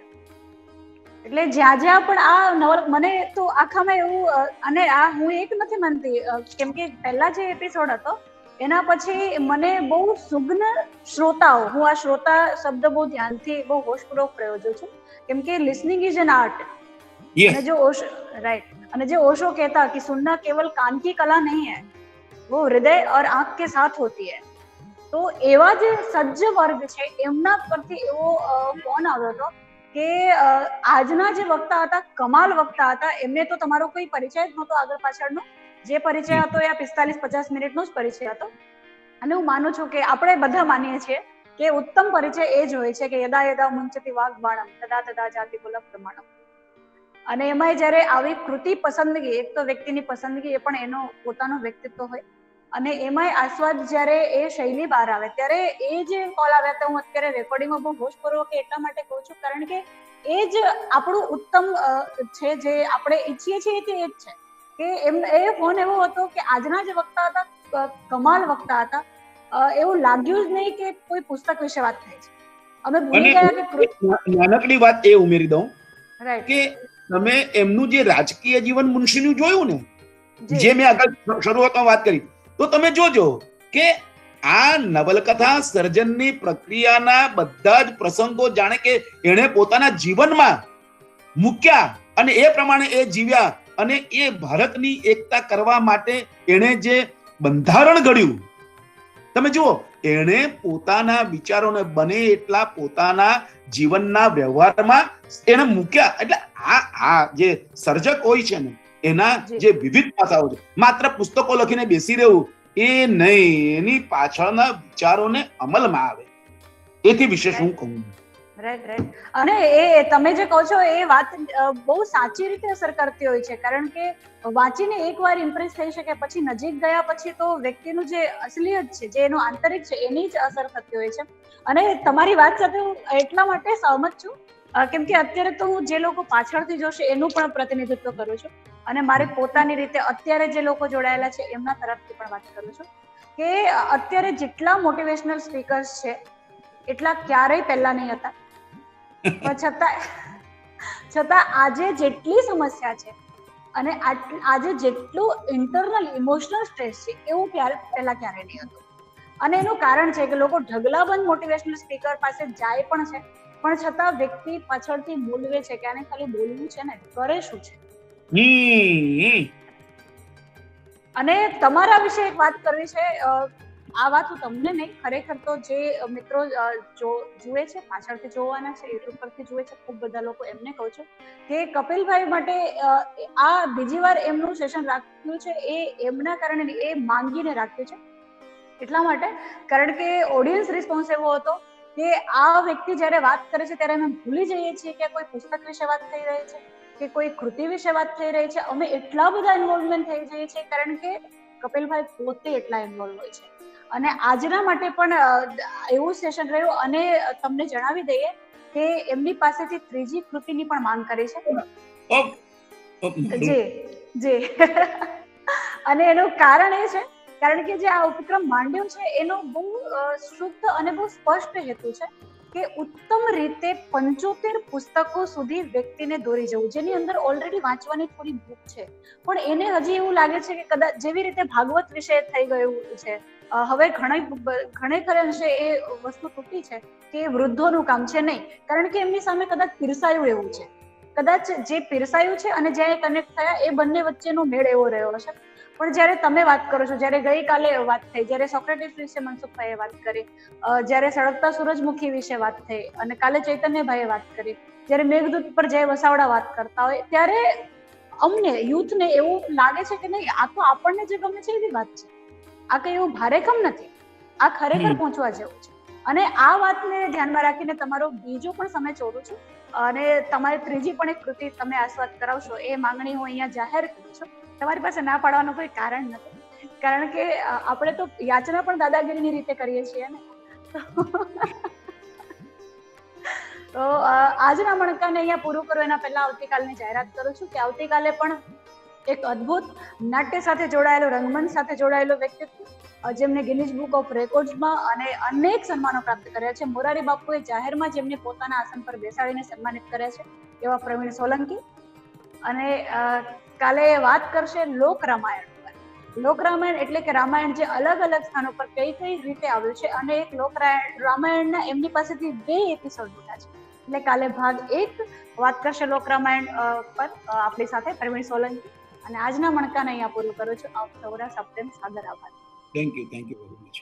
એટલે જ્યાં જ્યાં પણ આ નવલ, મને તો આખામાં એવું, અને આ હું એક નથી માનતી, કેમ કે પહેલા જે એપિસોડ હતો એના પછી મને બહુ સુગ્ન શ્રોતાઓ, હું આ શ્રોતા શબ્દ બહુ ધ્યાનથી, બહુ હોશપૂર્વક પ્રયોજું છું, કેમ કે લિસનિંગ ઇઝ એન આર્ટ. અને જો ઓશો, રાઈટ, અને જે ઓશો कहता कि सुनना केवल कान की कला नहीं है, वो हृदय और आंख के साथ होती है. તો એવા જે સજ્જ વર્ગ છે એમના પરથી એવો ફોન આવ્યો હતો કે આજના જે વક્તા હતા, કમાલ વક્તા હતા, એમને તો તમારો કોઈ પરિચય જ નહોતો આગળ પાછળનો. જે પરિચય હતો એ 45-50 મિનિટનો જ પરિચય હતો. અને હું માનું છું કે આપણે બધા માનીએ છીએ કે ઉત્તમ પરિચય એ જ હોય છે કે યદા યદા મુંચતી વાગ્બાણમ તદા તદા જાતિ કુલ પ્રમાણમ. અને એમાંય જ્યારે આવી કૃતિ પસંદગી, એક તો વ્યક્તિની પસંદગી, એ પણ એનો પોતાનો વ્યક્તિત્વ હોય, અને એમાંય આસ્વાદ જ્યારે એ શૈલી બહાર આવે ત્યારે એ જે કોલ આવ્યા હતા, હું અત્યારે રેકોર્ડિંગમાં બહુ હોશપૂર્વક એટલા માટે કહું છું કારણ કે એ જ આપણું ઉત્તમ છે, જે આપણે ઈચ્છીએ છીએ તે એ જ છે કે એ ફોન એવો હતો કે આજના જે વક્તા હતા કમાલ વક્તા હતા, એવું લાગ્યું જ નહીં કે કોઈ પુસ્તક વિશે વાત થાય છે. અમે ભૂલી ગયા કે નાનકડી વાત એ ઉમેરી દઉં કે તમે એમનું જે રાજકીય જીવન મુનશીનું જોયું ને, જે મેં આગળ શરૂઆતમાં વાત કરી, તો તમે જોજો કે આ નવલકથા સર્જનની પ્રક્રિયાના બધા જ પ્રસંગો જાણે કે એણે પોતાના જીવનમાં મૂક્યા અને એ પ્રમાણે એ જીવ્યા, અને એ ભારતની એકતા કરવા માટે એણે જે બંધારણ ઘડ્યું, તમે જુઓ, એણે પોતાના વિચારોને બને એટલા પોતાના જીવનના વ્યવહારમાં એને મૂક્યા. એટલે આ જે સર્જક હોય છે ને, એના જે વિવિધ પાસાઓ છે, માત્ર પુસ્તકો લખીને બેસી રહેવું એ નહીં, એની પાછળના વિચારોને અમલમાં આવે, એથી વિશેષ હું કહું. રાઈટ. અને એ તમે જે કહો છો એ વાત બહુ સાચી રીતે અસર કરતી હોય છે, કારણ કે વાંચીને એકવાર ઇમ્પ્રેસ થઈ શકે, પછી નજીક ગયા પછી તો વ્યક્તિનું જે અસલિયત છે, જે એનું આંતરિક છે, એની જ અસર થતી હોય છે. અને તમારી વાત સાથે હું એટલા માટે સહમત છું કેમ કે અત્યારે તો હું જે લોકો પાછળથી જોશે એનું પણ પ્રતિનિધિત્વ કરું છું, અને મારી પોતાની રીતે અત્યારે જે લોકો જોડાયેલા છે એમના તરફથી પણ વાત કરું છું કે અત્યારે જેટલા મોટિવેશનલ સ્પીકર્સ છે એટલા ક્યારેય પહેલા નહીં હતા, પણ છતાં આજે જેટલી સમસ્યા છે અને આજે જેટલું ઇન્ટરનલ ઇમોશનલ સ્ટ્રેસ છે એવું પહેલા ક્યારેય નહીં હતું. અને એનું કારણ છે કે લોકો ઢગલાબંધ મોટિવેશનલ સ્પીકર પાસે જાય પણ છે, પણ છતાં વ્યક્તિ પાછળથી બોલવે છે કે આને ખાલી બોલવું છે ને, કરે શું છે. અને તમારા વિશે એક વાત કરવી છે, આ વાત હું તમને નહીં, ખરેખર તો જે મિત્રો જુએ છે, પાછળથી જોવાના છે, યુટ્યુબ પરથી જુએ છે ખૂબ બધા લોકો, એમને કહું છું કે કપિલભાઈ માટે આ બીજી વાર એમનું સેશન રાખ્યું છે એ એમના કારણે, એ માંગીને રાખ્યું છે એટલા માટે કારણ કે ઓડિયન્સ રિસ્પોન્સ એવો હતો કે આ વ્યક્તિ જ્યારે વાત કરે છે ત્યારે અમે ભૂલી જઈએ છીએ કે કોઈ પુસ્તક વિશે વાત થઈ રહી છે કે કોઈ કૃતિ વિશે વાત થઈ રહી છે. અમે એટલા બધા ઇન્વોલ્વમેન્ટ થઈ જઈએ છીએ કારણ કે કપિલભાઈ પોતે એટલા ઇન્વોલ્વ હોય છે. અને આજના માટે પણ એવું સેશન રહ્યું, અને તમને જણાવી દઈએ કે એમની પાસેથી ત્રીજી કૃતિની પણ માંગ કરી છે. જી અને એનું કારણ એ છે કારણ કે જે આ ઉપક્રમ માંડ્યો છે એનો બહુ શુદ્ધ અને બહુ સ્પષ્ટ હેતુ છે કે ઉત્તમ રીતે 75 પુસ્તકો સુધી વ્યક્તિને દોરી જવું, જેની અંદર ઓલરેડી વાંચવાની થોડી ભૂખ છે, પણ એને હજી એવું લાગે છે કે કદાચ જેવી રીતે ભાગવત વિશે થઈ ગયું છે, હવે ઘણે અંશે એ વસ્તુ તૂટી છે કે વૃદ્ધોનું કામ છે નહીં, કારણ કે એમની સામે કદાચ પીરસાયું એવું છે, કદાચ જે પીરસાયું છે અને જ્યાં કનેક્ટ થયા એ બંને વચ્ચેનો મેળ એવો રહ્યો છે. પણ જ્યારે તમે વાત કરો છો, જ્યારે ગઈકાલે વાત થઈ, જ્યારે સોક્રેટિસ વિશે મનસુખભાઈએ વાત કરી, જ્યારે સળગતા સૂરજમુખી વિશે વાત થઈ, અને કાલે ચૈતન્યભાઈએ વાત કરી, જ્યારે મેઘદૂત પર જય વસાવડા વાત કરતા હોય, ત્યારે અમને યુથને એવું લાગે છે કે નહીં, આ તો આપણને જે ગમે છે એવી વાત છે, આ કઈ એવું ભારેખમ નથી, આ ખરેખર પહોંચવા જેવું છે. અને આ વાતને ધ્યાનમાં રાખીને તમારો બીજો પણ સમય ચોરું છું, અને તમારી ત્રીજી પણ એક કૃતિ તમે આસ્વાદ કરાવશો એ માંગણી હું અહીંયા જાહેર કરું છું. તમારી પાસે ના પાડવાનું કોઈ કારણ નથી, કારણ કે આપણે તો યાચના પણ દાદાગીરીની રીતે કરીએ છીએ ને. તો આજના મણકાને અહીંયા પૂરું કરું એના પહેલા આવતીકાલની જાહેરાત કરું છું કે આવતીકાલે પણ એક અદ્ભુત નાટ્ય સાથે જોડાયેલો, રંગમંચ સાથે જોડાયેલો વ્યક્તિત્વ જેમને ગિનીઝ બુક ઓફ રેકોર્ડ્સમાં અને અનેક સન્માનો પ્રાપ્ત કર્યા છે, મોરારી બાપુએ જાહેરમાં જેમને પોતાના આસન પર બેસાડીને સન્માનિત કર્યા છે એવા પ્રવીણ સોલંકી, અને કાલે વાત કરશે લોક રામાયણ પર. લોક રામાયણ એટલે કે રામાયણ જે અલગ અલગ સ્થાનો પર કઈ રીતે આવ્યું છે, અને એક લોક રામાયણના એમની પાસેથી 2 એપિસોડ લીધા છે, એટલે કાલે ભાગ 1 વાત કરશે લોક રામાયણ પર આપણી સાથે પ્રવીણ સોલંકી. અને આજના મણકાને અહીંયા પૂરું કરું છું. આપ સૌરા સપ્તમ સાગર આભાર. Thank you very much.